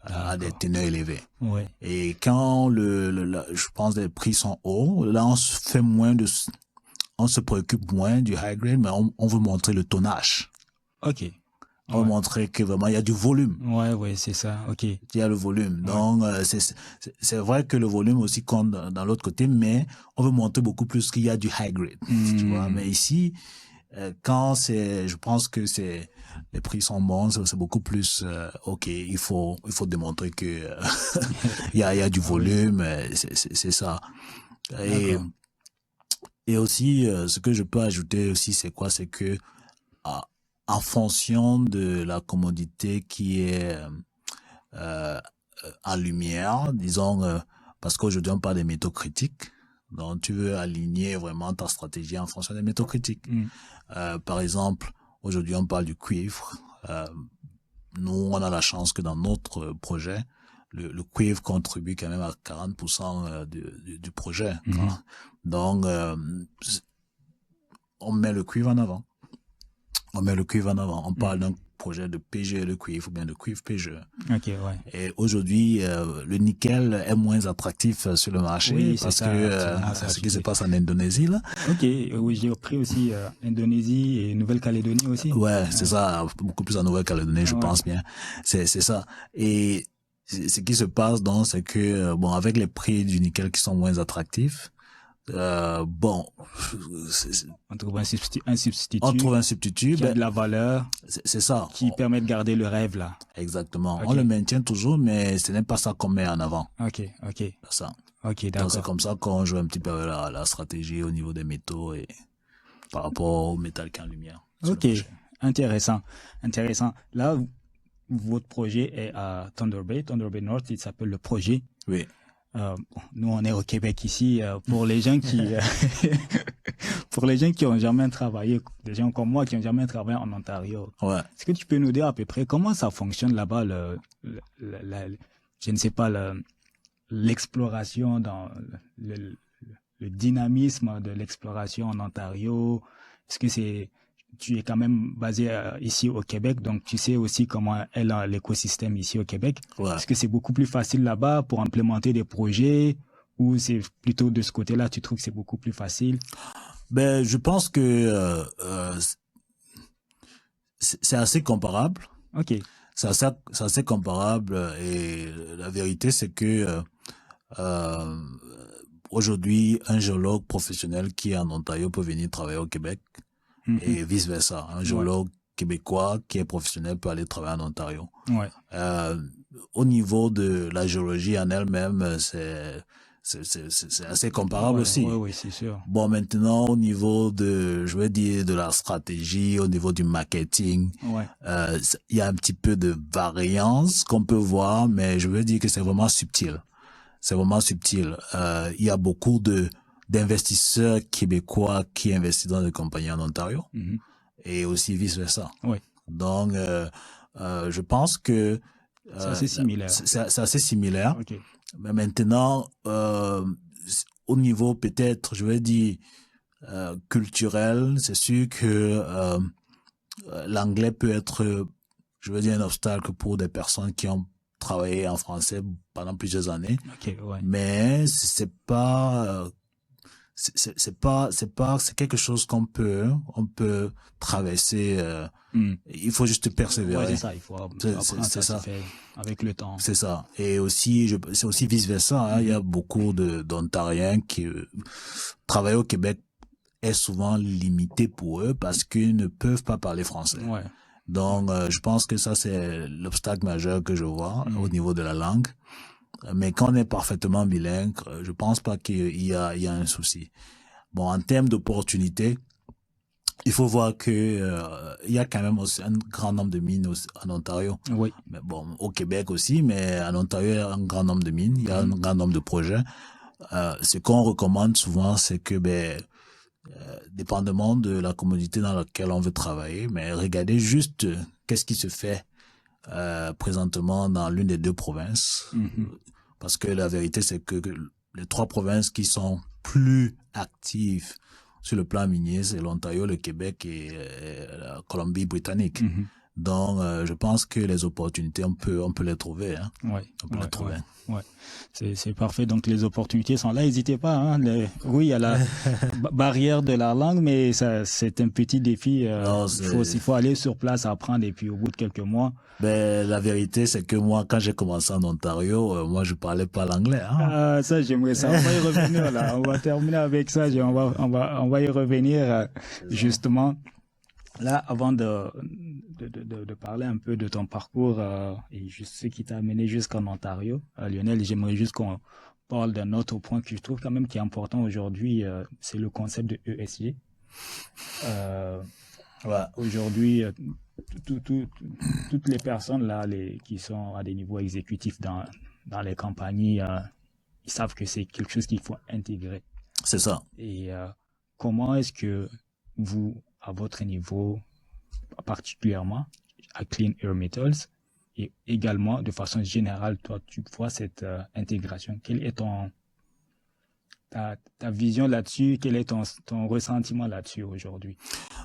B: a des teneurs élevées.
A: Ouais.
B: Et quand je pense les prix sont hauts, là, on se préoccupe moins du high grade, mais on veut montrer le tonnage.
A: Ok.
B: On veut montrer que vraiment il y a du volume.
A: Ouais, c'est ça. Ok.
B: Il y a le volume. Donc, c'est vrai que le volume aussi compte dans l'autre côté, mais on veut montrer beaucoup plus qu'il y a du high grade. Tu vois. Mais ici, quand je pense que les prix sont bons, c'est beaucoup plus, ok, il faut démontrer que il y a du volume, c'est ça. Et aussi, ce que je peux ajouter aussi, c'est quoi? C'est que, en fonction de la commodité qui est en lumière, disons, parce qu'aujourd'hui on parle des métaux critiques, donc tu veux aligner vraiment ta stratégie en fonction des métaux critiques. Par exemple, aujourd'hui on parle du cuivre. Nous, on a la chance que dans notre projet, le cuivre contribue quand même à 40% du projet. Donc, on met le cuivre en avant. On parle d'un projet de PGE de cuivre ou bien de cuivre PGE.
A: Ok, ouais.
B: Et aujourd'hui, le nickel est moins attractif sur le marché,
A: oui,
B: parce que ce qui se passe en Indonésie là.
A: Ok, oui, j'ai pris aussi Indonésie et Nouvelle-Calédonie aussi.
B: Ouais, c'est ça, beaucoup plus en Nouvelle-Calédonie, je pense bien. C'est ça. Et ce qui se passe donc, c'est que bon, avec les prix du nickel qui sont moins attractifs, bon,
A: On trouve un substitut
B: on trouve un substitut,
A: qui a de la valeur,
B: c'est ça.
A: qui permet de garder le rêve là.
B: Exactement.
A: Ok.
B: On le maintient toujours, mais ce n'est pas ça qu'on met en avant.
A: Ok,
B: C'est ça.
A: ok,
B: Donc c'est
A: d'accord.
B: comme ça qu'on joue un petit peu la stratégie au niveau des métaux et par rapport au métal qui est en lumière. sur le
A: Ok,
B: marché.
A: intéressant. Là, votre projet est à Thunder Bay North, il s'appelle le projet.
B: Oui.
A: Bon, nous, on est au Québec ici. Pour les gens qui, pour les gens qui ont jamais travaillé, des gens comme moi qui ont jamais travaillé en Ontario,
B: Ouais.
A: est-ce que tu peux nous dire à peu près comment ça fonctionne là-bas, je ne sais pas, l'exploration dans le dynamisme de l'exploration en Ontario? Est-ce que tu es quand même basé ici au Québec, donc tu sais aussi comment est l'écosystème ici au Québec.
B: Ouais.
A: Est-ce que c'est beaucoup plus facile là-bas pour implémenter des projets ou c'est plutôt de ce côté-là, tu trouves que c'est beaucoup plus facile?
B: Ben, je pense que c'est assez comparable.
A: Ok.
B: C'est assez comparable et la vérité, c'est que aujourd'hui, un géologue professionnel qui est en Ontario peut venir travailler au Québec et vice-versa. Un géologue québécois qui est professionnel peut aller travailler en Ontario.
A: Ouais.
B: Au niveau de la géologie en elle-même, c'est assez comparable aussi.
A: Oui, c'est sûr.
B: Bon, maintenant, au niveau je veux dire, de la stratégie, au niveau du marketing, il y a un petit peu de variance qu'on peut voir, mais je veux dire que c'est vraiment subtil. C'est vraiment subtil. Il y a beaucoup d'investisseurs québécois qui investissent dans des compagnies en Ontario et aussi vice-versa.
A: Ouais.
B: Donc, je pense que
A: c'est assez similaire.
B: C'est assez similaire.
A: Okay.
B: Mais maintenant, au niveau peut-être, je vais dire, culturel, c'est sûr que l'anglais peut être, je veux dire, un obstacle pour des personnes qui ont travaillé en français pendant plusieurs années.
A: Okay, ouais.
B: Mais c'est quelque chose qu'on peut traverser. Il faut juste persévérer.
A: Ouais, c'est ça, il faut apprendre, ça se fait avec le temps.
B: C'est ça. Et aussi, c'est aussi vice versa. Hein. Il y a beaucoup d'Ontariens qui travailler au Québec est souvent limité pour eux parce qu'ils ne peuvent pas parler français.
A: Ouais.
B: Donc, je pense que ça c'est l'obstacle majeur que je vois au niveau de la langue. Mais quand on est parfaitement bilingue, je pense pas qu'il y a un souci. Bon, en termes d'opportunités, il faut voir que il y a quand même aussi un grand nombre de mines en Ontario.
A: Oui.
B: Mais bon, au Québec aussi, mais en Ontario, il y a un grand nombre de mines, il y a un grand nombre de projets. Ce qu'on recommande souvent, c'est que dépendamment de la communauté dans laquelle on veut travailler, mais regardez juste qu'est-ce qui se fait présentement dans l'une des deux provinces. Parce que la vérité, c'est que les trois provinces qui sont plus actives sur le plan minier, c'est l'Ontario, le Québec et la Colombie-Britannique. Donc, je pense que les opportunités, on peut les trouver. Hein.
A: Ouais,
B: on peut les trouver.
A: Ouais. C'est parfait. Donc, les opportunités sont là. N'hésitez pas. Hein. Oui, il y a la barrière de la langue, mais c'est un petit défi. Il faut aller sur place, apprendre, et puis au bout de quelques mois.
B: Ben, la vérité, c'est que moi, quand j'ai commencé en Ontario, moi, je parlais pas l'anglais. Hein.
A: Ça, j'aimerais ça. On va y revenir là. On va terminer avec ça. On va y revenir justement. Là, avant de parler un peu de ton parcours et ce qui t'a amené jusqu'en Ontario, Lionel, j'aimerais juste qu'on parle d'un autre point que je trouve quand même qui est important aujourd'hui, c'est le concept de ESG. Aujourd'hui, toutes les personnes là, qui sont à des niveaux exécutifs dans les compagnies, ils savent que c'est quelque chose qu'il faut intégrer.
B: C'est ça.
A: Et comment est-ce que vous, à votre niveau, particulièrement à Clean Air Metals, et également de façon générale, toi, tu vois cette intégration. Quelle est ta vision là-dessus? Quel est ton ressentiment là-dessus aujourd'hui?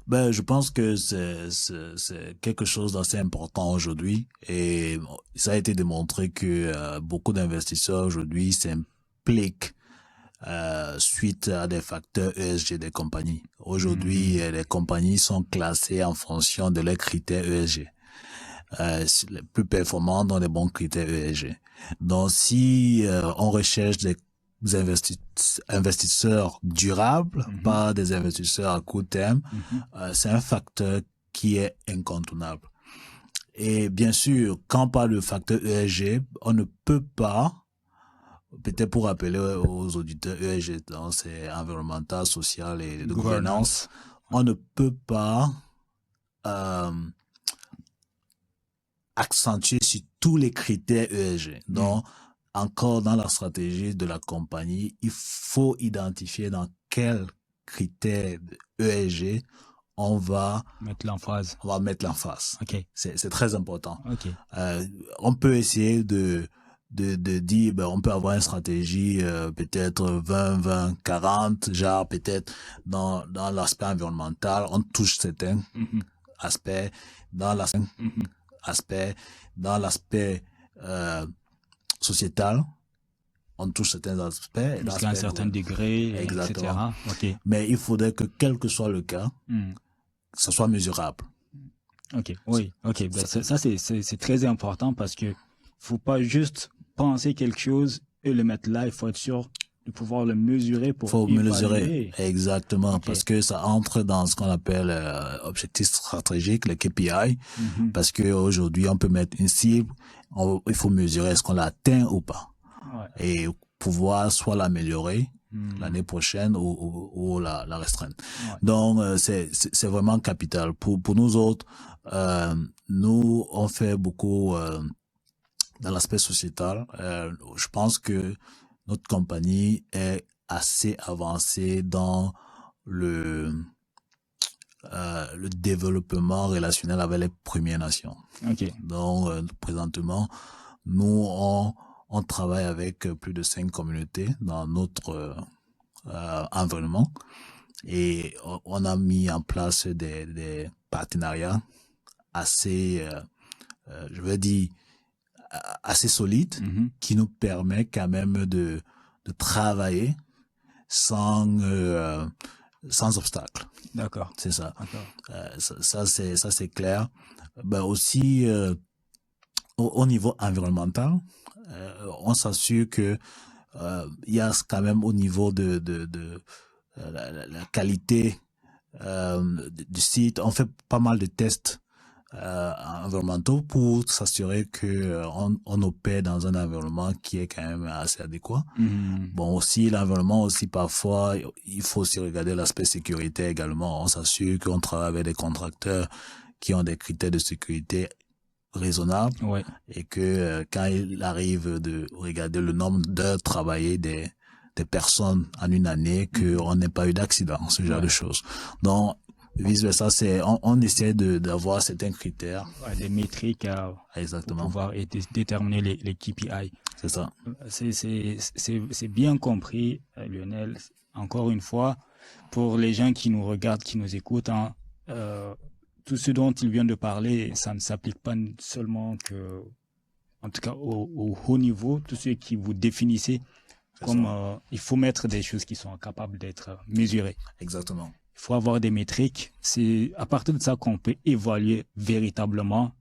B: Ben, je pense que c'est quelque chose d'assez important aujourd'hui et ça a été démontré que beaucoup d'investisseurs aujourd'hui s'impliquent suite à des facteurs ESG des compagnies. Aujourd'hui, les compagnies sont classées en fonction de leurs critères ESG. les plus performants dans les bons critères ESG. Donc, si on recherche des investisseurs durables, pas des investisseurs à court terme, c'est un facteur qui est incontournable. Et bien sûr, quand on parle de facteur ESG, on ne peut pas, peut-être pour rappeler aux auditeurs, ESG, c'est environnemental, social et de gouvernance, on ne peut pas accentuer sur tous les critères ESG. Donc, encore dans la stratégie de la compagnie, il faut identifier dans quels critères ESG on va
A: mettre l'emphase.
B: On va mettre l'emphase.
A: Okay.
B: C'est très important.
A: Okay.
B: On peut essayer de dire, on peut avoir une stratégie peut-être 20, 20, 40, genre peut-être dans l'aspect environnemental, on touche certains aspects, dans l'aspect sociétal, on touche certains aspects.
A: Jusqu'à un certain degré,
B: exactement.
A: etc. Okay.
B: Mais il faudrait que, quel que soit le cas, ça soit mesurable.
A: Ok, oui, ok. Ben, ça c'est très important parce que faut pas juste penser quelque chose et le mettre là. Il faut être sûr de pouvoir le mesurer pour
B: faut
A: évaluer.
B: Mesurer, exactement, okay. Parce que ça entre dans ce qu'on appelle objectif stratégique, le KPI, parce que aujourd'hui on peut mettre une cible, il faut mesurer est-ce qu'on l'atteint ou pas, et pouvoir soit l'améliorer l'année prochaine ou la restreindre. Donc c'est vraiment capital pour nous autres. Nous on fait beaucoup dans l'aspect sociétal. Je pense que notre compagnie est assez avancée dans le développement relationnel avec les Premières Nations.
A: Okay.
B: Donc présentement, nous on travaille avec plus de 5 communautés dans notre environnement et on a mis en place des partenariats assez, je veux dire, assez solides qui nous permet quand même de travailler sans obstacle.
A: D'accord.
B: C'est ça. Ça c'est clair. Aussi au niveau environnemental, on s'assure que il y a quand même au niveau de la qualité du site, on fait pas mal de tests environnementaux pour s'assurer que on opère dans un environnement qui est quand même assez adéquat. Bon, aussi l'environnement aussi parfois il faut aussi regarder l'aspect sécurité également. On s'assure qu'on travaille avec des contracteurs qui ont des critères de sécurité raisonnables et que quand il arrive de regarder le nombre d'heures travaillées des personnes en une année, que on n'ait pas eu d'accident, ce genre de choses. Donc vice versa, on essaie d'avoir certains critères,
A: des métriques
B: exactement,
A: pour pouvoir déterminer les KPI.
B: C'est ça.
A: C'est bien compris, Lionel. Encore une fois, pour les gens qui nous regardent, qui nous écoutent, tout ce dont il vient de parler, ça ne s'applique pas seulement que, en tout cas au haut niveau, tout ce qui vous définissez comme il faut mettre des choses qui sont capables d'être mesurées.
B: Exactement.
A: Il faut avoir des métriques. C'est à partir de ça qu'on peut évaluer véritablement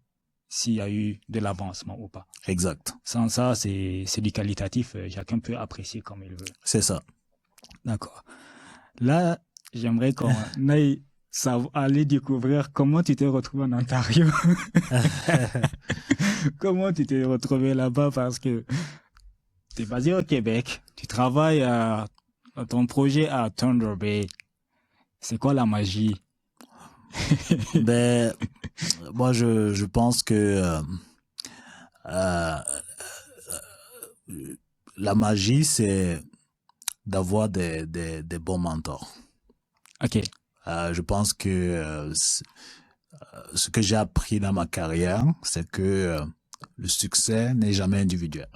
A: s'il y a eu de l'avancement ou pas.
B: Exact.
A: Sans ça, c'est du qualitatif. Chacun peut apprécier comme il veut.
B: C'est ça.
A: D'accord. Là, j'aimerais qu'on aille aller découvrir comment tu t'es retrouvé en Ontario. Comment tu t'es retrouvé là-bas, parce que tu es basé au Québec, tu travailles à ton projet à Thunder Bay. C'est quoi la magie?
B: Moi je pense que la magie c'est d'avoir des bons mentors.
A: Ok.
B: Je pense que ce que j'ai appris dans ma carrière, c'est que le succès n'est jamais individuel.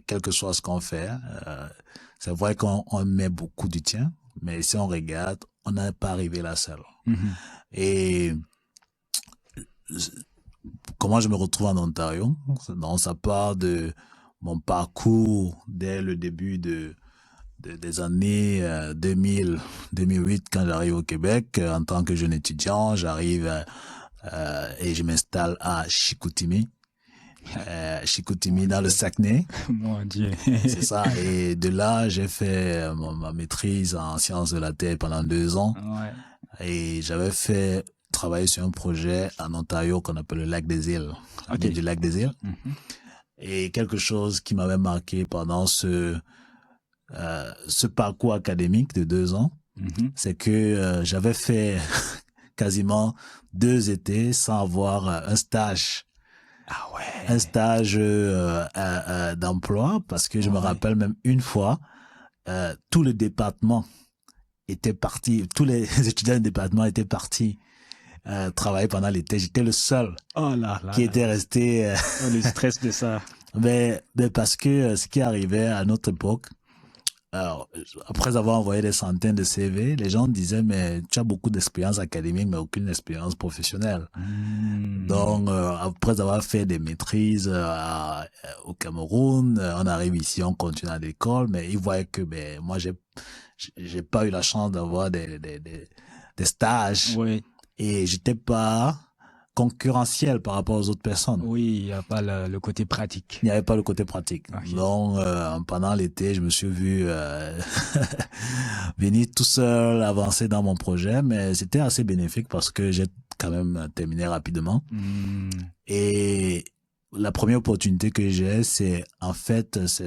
B: Quel que soit ce qu'on fait, c'est vrai qu'on met beaucoup du tien, mais si on regarde, on n'est pas arrivé là seul. Et comment je me retrouve en Ontario? Donc, ça part de mon parcours dès le début des années 2000, 2008, quand j'arrive au Québec en tant que jeune étudiant. J'arrive et je m'installe à Chicoutimi. Chicoutimi dans le Saguenay.
A: Mon Dieu.
B: C'est ça. Et de là, j'ai fait ma maîtrise en sciences de la Terre pendant 2 ans.
A: Ouais.
B: Et j'avais travaillé sur un projet en Ontario qu'on appelle le Lac des Îles.
A: Ok.
B: Du Lac des Îles. Et quelque chose qui m'avait marqué pendant ce parcours académique de 2 ans, c'est que j'avais fait quasiment 2 étés sans avoir un stage.
A: Ah ouais.
B: Un stage d'emploi, parce que je me rappelle même une fois, tout le département était parti, tous les étudiants du département étaient partis travailler pendant l'été. J'étais le seul qui était resté.
A: Le stress de ça.
B: Mais parce que ce qui arrivait à notre époque, alors, après avoir envoyé des centaines de CV, les gens disaient, mais tu as beaucoup d'expérience académique, mais aucune expérience professionnelle. Donc, après avoir fait des maîtrises au Cameroun, on arrive ici, on continue à l'école, mais ils voyaient que moi, j'ai pas eu la chance d'avoir des stages.
A: Oui.
B: Et j'étais pas concurrentiel par rapport aux autres personnes.
A: Oui, il n'y a pas le côté pratique.
B: Il n'y avait pas le côté pratique.
A: Okay.
B: Donc, pendant l'été, je me suis vu venir tout seul, avancer dans mon projet, mais c'était assez bénéfique parce que j'ai quand même terminé rapidement. Et la première opportunité que j'ai, c'est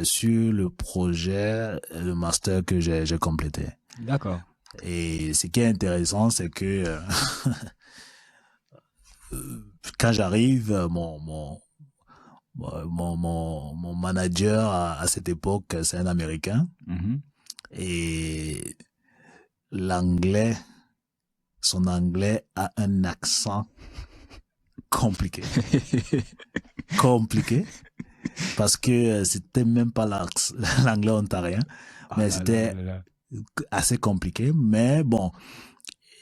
B: sur le projet, le master que j'ai complété.
A: D'accord.
B: Et ce qui est intéressant, c'est que quand j'arrive, mon manager à cette époque, c'est un Américain. Et son anglais a un accent compliqué. Compliqué. Parce que c'était même pas l'anglais ontarien, mais c'était assez compliqué. Mais bon,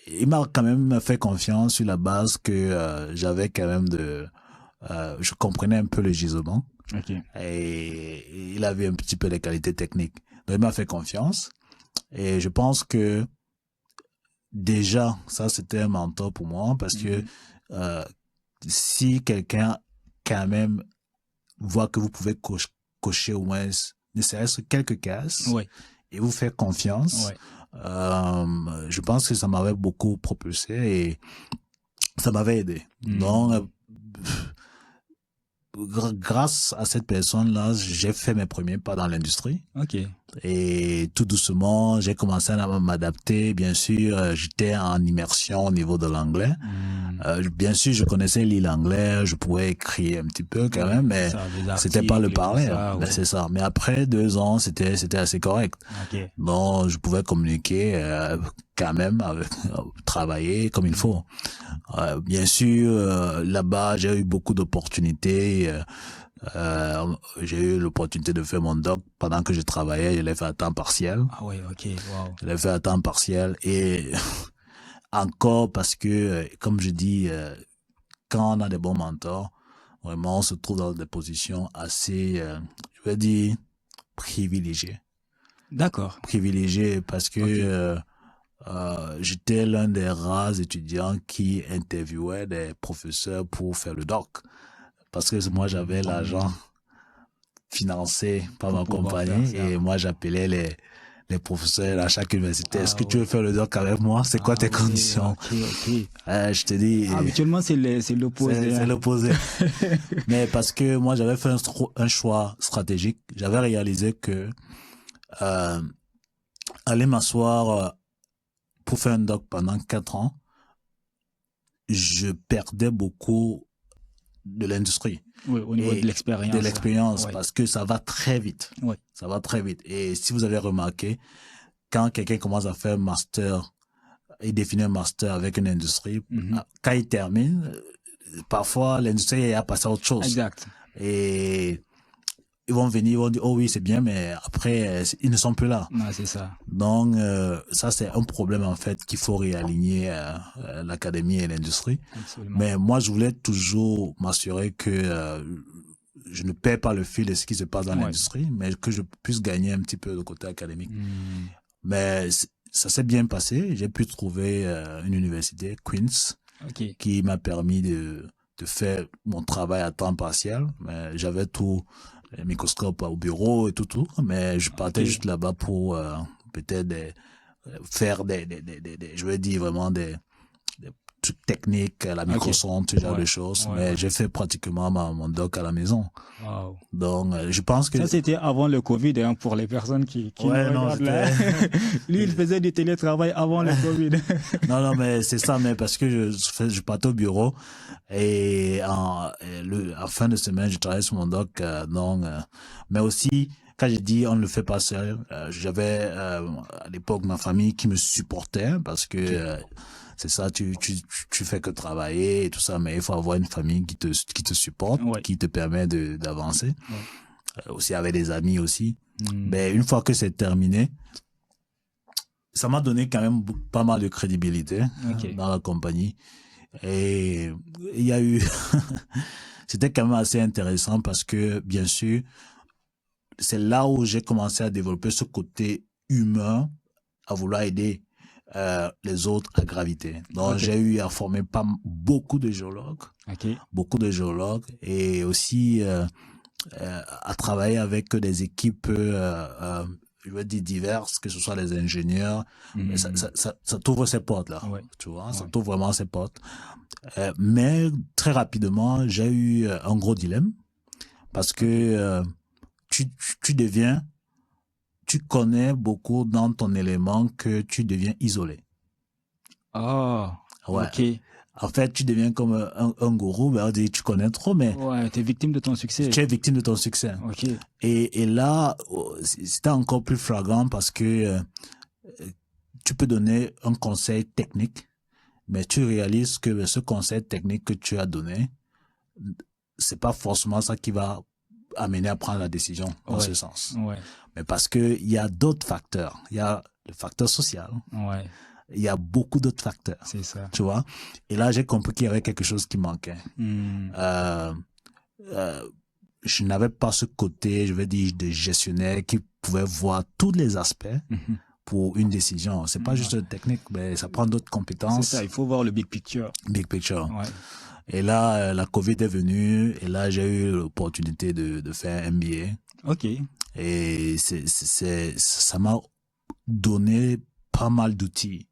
B: il m'a quand même fait confiance sur la base que j'avais quand même je comprenais un peu le gisement.
A: Okay.
B: Et il avait un petit peu les qualités techniques. Donc il m'a fait confiance. Et je pense que déjà, ça c'était un mentor pour moi parce que si quelqu'un quand même voit que vous pouvez cocher au moins ne serait-ce que quelques cases et vous fait confiance, je pense que ça m'avait beaucoup propulsé et ça m'avait aidé. Donc, grâce à cette personne-là, j'ai fait mes premiers pas dans l'industrie.
A: Okay.
B: Et tout doucement, j'ai commencé à m'adapter. Bien sûr, j'étais en immersion au niveau de l'anglais. Bien sûr, je connaissais lire l'anglais, je pouvais écrire un petit peu quand même, mais c'était pas le parler. C'est ça. Mais après 2 ans, c'était assez correct.
A: Okay.
B: Donc, je pouvais communiquer quand même, travailler comme il faut. Bien sûr, là-bas, j'ai eu beaucoup d'opportunités. J'ai eu l'opportunité de faire mon doc pendant que je travaillais. Je l'ai fait à temps partiel.
A: Ah oui, ok, wow.
B: Je l'ai fait à temps partiel et encore parce que, comme je dis, quand on a des bons mentors, vraiment, on se trouve dans des positions assez, je vais dire, privilégiées.
A: D'accord.
B: Privilégiées parce que j'étais l'un des rares étudiants qui interviewait des professeurs pour faire le doc. Parce que moi, j'avais l'argent financé par ma compagnie et moi, j'appelais les professeurs à chaque université. Est-ce que tu veux faire le doc avec moi? C'est quoi tes conditions?
A: Okay.
B: Je te dis.
A: Habituellement, c'est l'opposé.
B: C'est l'opposé. Mais parce que moi, j'avais fait un choix stratégique. J'avais réalisé que aller m'asseoir pour faire un doc pendant 4 ans, je perdais beaucoup de l'industrie.
A: Oui, au niveau de l'expérience.
B: De l'expérience,
A: ouais.
B: Parce que ça va très vite.
A: Ouais.
B: Ça va très vite. Et si vous avez remarqué, quand quelqu'un commence à faire un master, il définit un master avec une industrie, quand il termine, parfois l'industrie a passé à autre chose.
A: Exact.
B: Et ils vont venir, ils vont dire, oh oui, c'est bien, mais après, ils ne sont plus là.
A: Non, c'est ça.
B: Donc, ça, c'est un problème, en fait, qu'il faut réaligner l'académie et l'industrie.
A: Absolument.
B: Mais moi, je voulais toujours m'assurer que je ne perds pas le fil de ce qui se passe dans l'industrie, mais que je puisse gagner un petit peu de côté académique. Mais ça s'est bien passé. J'ai pu trouver une université, Queen's,
A: Ok.
B: qui m'a permis de faire mon travail à temps partiel. Mais j'avais tout, les microscopes au bureau et tout, mais je partais
A: Ok.
B: juste là-bas pour peut-être faire je veux dire vraiment des trucs techniques, la
A: Ok.
B: microsonde, ce genre de
A: Ouais.
B: choses.
A: Ouais.
B: Mais
A: Ouais.
B: j'ai fait pratiquement mon doc à la maison.
A: Wow.
B: Donc, je pense que...
A: Ça, c'était avant le Covid, hein, pour les personnes qui nous
B: Ouais, non,
A: regardent là.
B: c'était...
A: Lui, il faisait du télétravail avant le Covid.
B: Non, mais c'est ça, mais parce que je partais au bureau et en fin de semaine, je travaillais sur mon doc, mais aussi, quand j'ai dit on ne le fait pas seul, j'avais à l'époque ma famille qui me supportait parce que
A: Ok.
B: c'est ça, tu fais que travailler et tout ça, mais il faut avoir une famille qui te supporte,
A: Ouais.
B: qui te permet d'avancer.
A: Ouais.
B: Aussi avec des amis aussi.
A: Hmm.
B: Mais une fois que c'est terminé, ça m'a donné quand même pas mal de crédibilité
A: Ok.
B: dans la compagnie. Et il y a eu, c'était quand même assez intéressant parce que, bien sûr, c'est là où j'ai commencé à développer ce côté humain, à vouloir aider les autres à graviter. Donc,
A: Ok.
B: j'ai eu à former pas beaucoup de géologues,
A: Ok.
B: et aussi à travailler avec des équipes je veux dire diverses, que ce soit les ingénieurs, mais
A: Hmm.
B: ça t'ouvre ces portes-là,
A: Ouais.
B: tu vois, ça
A: Ouais.
B: t'ouvre vraiment ces portes. Mais très rapidement, j'ai eu un gros dilemme parce que
A: Ok.
B: tu, tu deviens, tu connais beaucoup dans ton élément que tu deviens isolé.
A: Oh,
B: Ouais.
A: ok.
B: En fait, tu deviens comme un gourou, ben on dit tu connais trop, mais
A: Ouais, t'es victime de ton succès.
B: tu es victime de ton succès.
A: Ok.
B: Et là, c'était encore plus flagrant parce que tu peux donner un conseil technique, mais tu réalises que ce conseil technique que tu as donné, c'est pas forcément ça qui va amener à prendre la décision dans ce
A: Ouais.
B: sens.
A: Ouais.
B: Mais parce que il y a d'autres facteurs. Il y a le facteur social.
A: Ouais.
B: Il y a beaucoup d'autres facteurs.
A: C'est ça.
B: Tu vois? Et là, j'ai compris qu'il y avait quelque chose qui manquait.
A: Hmm.
B: Euh, euh, je n'avais pas ce côté, je vais dire, de gestionnaire qui pouvait voir tous les aspects
A: Mhm.
B: pour une décision. C'est pas
A: Ouais.
B: juste technique, mais ça prend d'autres
A: C'est ça,
B: compétences,
A: il faut voir le big picture.
B: big picture.
A: Ouais.
B: Et là, la COVID est venue, et là, j'ai eu l'opportunité de faire un MBA.
A: Ok.
B: Et ça m'a donné pas mal d'outils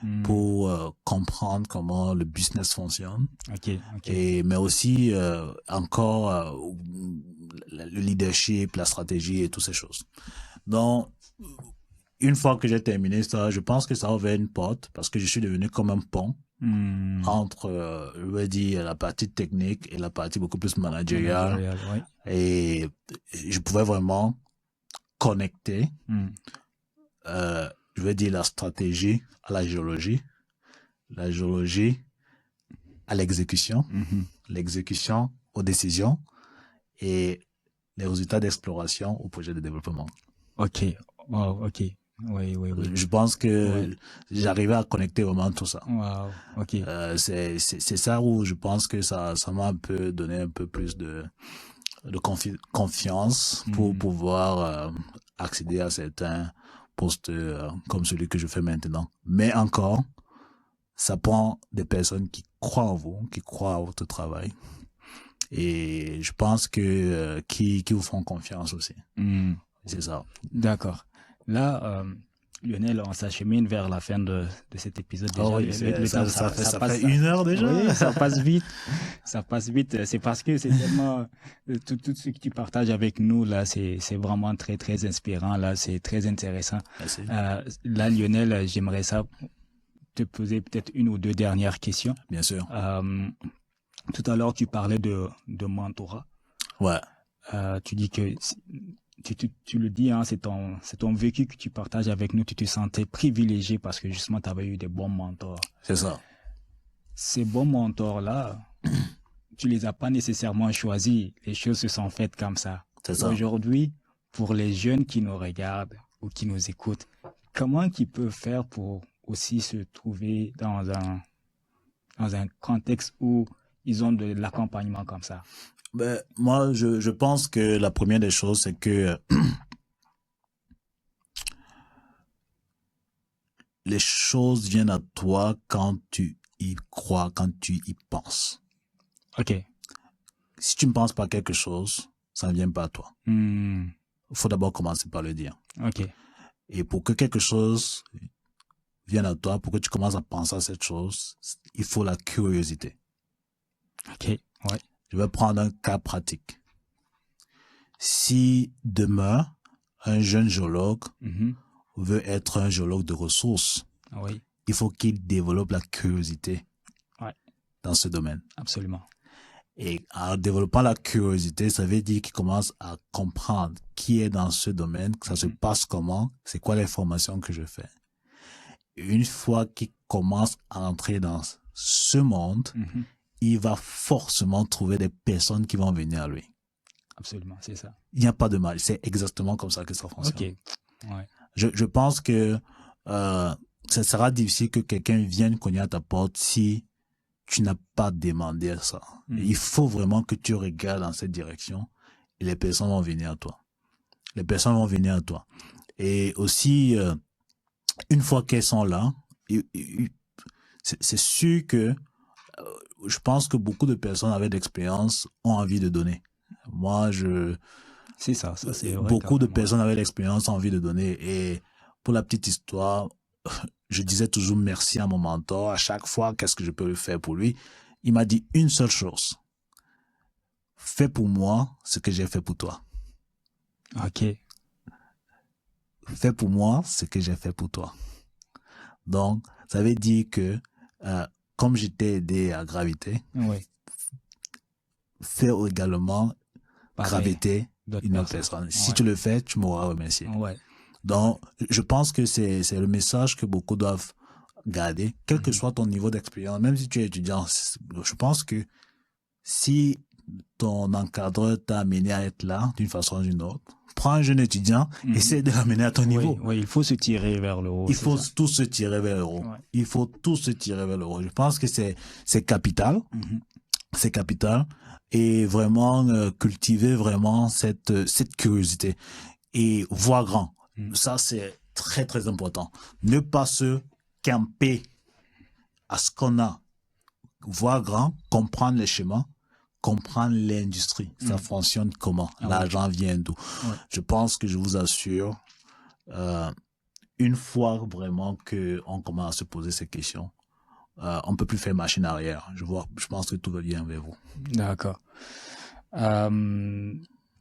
A: Hmm.
B: pour comprendre comment le business fonctionne.
A: Ok. Ok.
B: Mais aussi encore le leadership, la stratégie et toutes ces choses. Donc, une fois que j'ai terminé ça, je pense que ça a ouvert une porte parce que je suis devenu comme un pont
A: Hmm.
B: entre, je veux dire, la partie technique et la partie beaucoup plus managériale.
A: Managérial, ouais.
B: Et je pouvais vraiment connecter,
A: Hmm.
B: je veux dire, la stratégie à la géologie à l'exécution,
A: Mhm.
B: l'exécution aux décisions et les résultats d'exploration au projet de développement.
A: Ok. Wow, ok. Oui, oui, oui.
B: Je pense que
A: Ouais.
B: j'arrivais à connecter vraiment tout ça.
A: Wow. Ok.
B: C'est ça où je pense que ça m'a un peu donné un peu plus de confiance pour
A: Hmm.
B: pouvoir accéder à certains postes comme celui que je fais maintenant. Mais encore, ça prend des personnes qui croient en vous, qui croient à votre travail. Et je pense que qui vous font confiance aussi.
A: Hmm.
B: C'est ça.
A: D'accord. Là, Lionel, on s'achemine vers la fin de cet épisode
B: Oh
A: déjà.
B: oui,
A: Le temps,
B: ça
A: passe.
B: fait 1 heure déjà.
A: Oui, ça passe vite. Ça passe vite. C'est parce que c'est tellement tout ce que tu partages avec nous là, c'est vraiment très très inspirant là. C'est très intéressant.
B: Merci.
A: Là, Lionel, j'aimerais ça te poser peut-être une ou deux dernières questions.
B: Bien sûr.
A: Tout à l'heure, tu parlais de mentorat.
B: Ouais.
A: Tu dis que tu le dis, hein, c'est ton vécu que tu partages avec nous. Tu te sentais privilégié parce que justement, tu avais eu des bons mentors.
B: C'est ça.
A: Ces bons mentors-là, tu les as pas nécessairement choisis. Les choses se sont faites comme ça.
B: C'est ça.
A: Aujourd'hui, pour les jeunes qui nous regardent ou qui nous écoutent, comment ils peuvent faire pour aussi se trouver dans un contexte où ils ont de l'accompagnement comme ça?
B: Ben, moi, je pense que la première des choses, c'est que les choses viennent à toi quand tu y crois, quand tu y penses.
A: Ok.
B: Si tu ne penses pas à quelque chose, ça ne vient pas à toi. Il faut d'abord commencer par le dire.
A: Ok.
B: Et pour que quelque chose vienne à toi, pour que tu commences à penser à cette chose, il faut la curiosité.
A: Ok. Ouais.
B: Je vais prendre un cas pratique. Si demain, un jeune géologue veut être un géologue de ressources,
A: Oui.
B: il faut qu'il développe la curiosité dans ce domaine.
A: Absolument.
B: Et en développant la curiosité, ça veut dire qu'il commence à comprendre qui est dans ce domaine, que ça se passe comment, c'est quoi les formations que je fais. Et une fois qu'il commence à entrer dans ce monde, il va forcément trouver des personnes qui vont venir à lui.
A: Absolument, c'est ça.
B: Il n'y a pas de mal. C'est exactement comme ça que ça fonctionne.
A: Ok. Ouais.
B: Je pense que ça sera difficile que quelqu'un vienne cogner à ta porte si tu n'as pas demandé à ça. Il faut vraiment que tu regardes dans cette direction et les personnes vont venir à toi. Les personnes vont venir à toi. Et aussi, une fois qu'elles sont là, c'est sûr que je pense que beaucoup de personnes avec d'expérience ont envie de donner. Moi,
A: c'est ça c'est vrai.
B: Beaucoup de personnes avec l'expérience ont envie de donner. Et pour la petite histoire, je disais toujours merci à mon mentor. À chaque fois, qu'est-ce que je peux faire pour lui? Il m'a dit une seule chose. Fais pour moi ce que j'ai fait pour toi.
A: Ok.
B: Fais pour moi ce que j'ai fait pour toi. Donc, ça veut dire que, comme je t'ai aidé à graviter, fais également graviter une autre personne. Si tu le fais, tu m'auras remercié. Donc, je pense que c'est le message que beaucoup doivent garder, quel que soit ton niveau d'expérience, même si tu es étudiant. Je pense que si ton encadreur t'a amené à être là d'une façon ou d'une autre, prends un jeune étudiant, essaie de l'amener à ton niveau.
A: Oui, il faut se tirer vers le haut.
B: Il faut tous se tirer vers le haut. Il faut tous se tirer vers le haut. Je pense que c'est capital. C'est capital. Et vraiment cultiver vraiment cette curiosité et voir grand. Ça, c'est très, très important. Ne pas se camper à ce qu'on a. Voir grand, comprendre les schémas, comprendre l'industrie. Ça fonctionne comment? L'argent vient d'où? Je pense que je vous assure, une fois vraiment qu'on commence à se poser ces questions, on peut plus faire machine arrière. Je pense que tout va bien avec vous.
A: D'accord.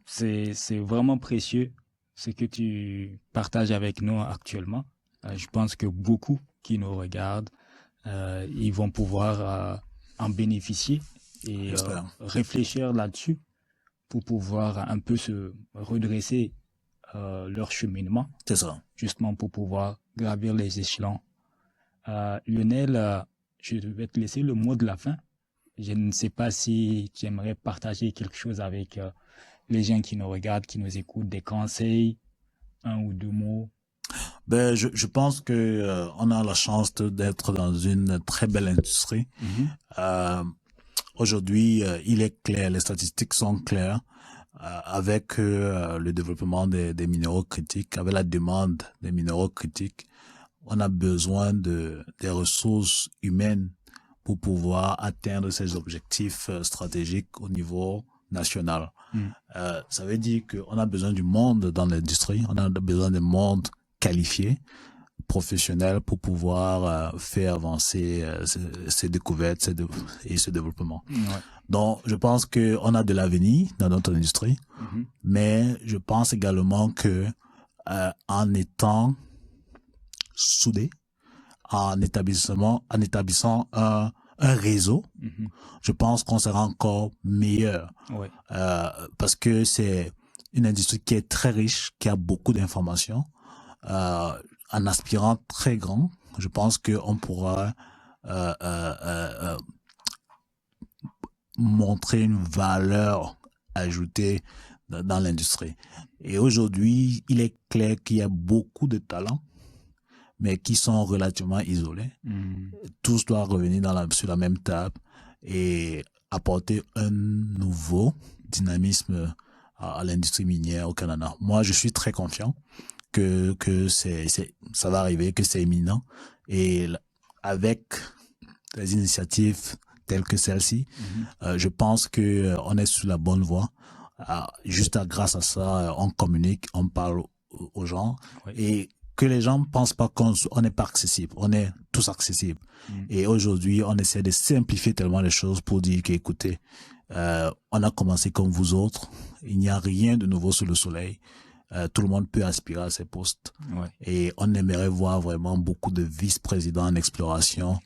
A: C'est vraiment précieux ce que tu partages avec nous actuellement. Je pense que beaucoup qui nous regardent, ils vont pouvoir en bénéficier et réfléchir là-dessus pour pouvoir un peu se redresser leur cheminement.
B: C'est ça.
A: Justement pour pouvoir gravir les échelons. Lionel, je vais te laisser le mot de la fin. Je ne sais pas si tu aimerais partager quelque chose avec les gens qui nous regardent, qui nous écoutent, des conseils, un ou deux mots.
B: Je pense que on a la chance d'être dans une très belle industrie. Aujourd'hui, il est clair, les statistiques sont claires. Avec le développement des minéraux critiques, avec la demande des minéraux critiques, on a besoin des ressources humaines pour pouvoir atteindre ces objectifs stratégiques au niveau national. Ça veut dire qu'on a besoin du monde dans l'industrie, on a besoin de monde qualifié, professionnel pour pouvoir faire avancer ces découvertes et ce développement. Donc, je pense que on a de l'avenir dans notre industrie, mais je pense également que en étant soudés, en établissant un réseau, je pense qu'on sera encore meilleur. Parce que c'est une industrie qui est très riche, qui a beaucoup d'informations. En aspirant très grand, je pense qu'on pourra montrer une valeur ajoutée dans l'industrie. Et aujourd'hui, il est clair qu'il y a beaucoup de talents, mais qui sont relativement isolés. Tous doivent revenir sur la même table et apporter un nouveau dynamisme à l'industrie minière au Canada. Moi, je suis très confiant que ça va arriver, que c'est imminent. Et avec des initiatives telles que celle-ci. Je pense que on est sur la bonne voie. Juste grâce à ça, on communique, on parle aux gens et que les gens ne pensent pas qu'on n'est pas accessible. On est tous accessibles. Et aujourd'hui, on essaie de simplifier tellement les choses pour dire qu'écoutez, on a commencé comme vous autres. Il n'y a rien de nouveau sous le soleil. Tout le monde peut aspirer à ces postes. Et on aimerait voir vraiment beaucoup de vice-présidents en exploration,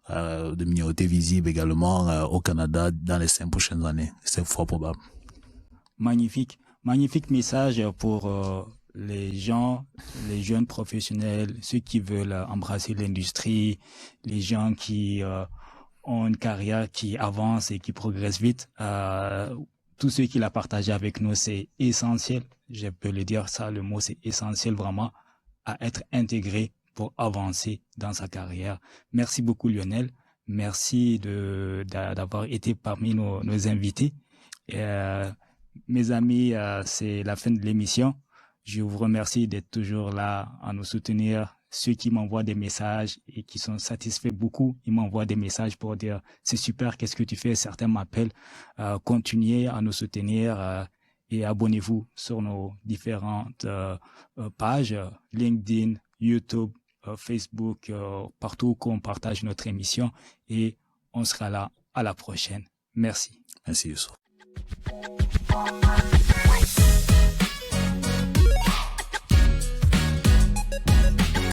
B: de minorités visibles également au Canada dans les 5 prochaines années. C'est fort probable.
A: Magnifique. Magnifique message pour les gens, les jeunes professionnels, ceux qui veulent embrasser l'industrie, les gens qui ont une carrière qui avance et qui progresse vite. Tous ceux qui l'ont partagé avec nous, c'est essentiel. Je peux le dire ça, le mot c'est essentiel vraiment à être intégré pour avancer dans sa carrière. Merci beaucoup Lionel. Merci d'avoir été parmi nos invités. Mes amis, c'est la fin de l'émission. Je vous remercie d'être toujours là à nous soutenir. Ceux qui m'envoient des messages et qui sont satisfaits beaucoup, ils m'envoient des messages pour dire c'est super, qu'est-ce que tu fais? Certains m'appellent. Continuez à nous soutenir et abonnez-vous sur nos différentes pages, LinkedIn, YouTube, Facebook, partout où on partage notre émission et on sera là à la prochaine. Merci.
B: Merci Youssef.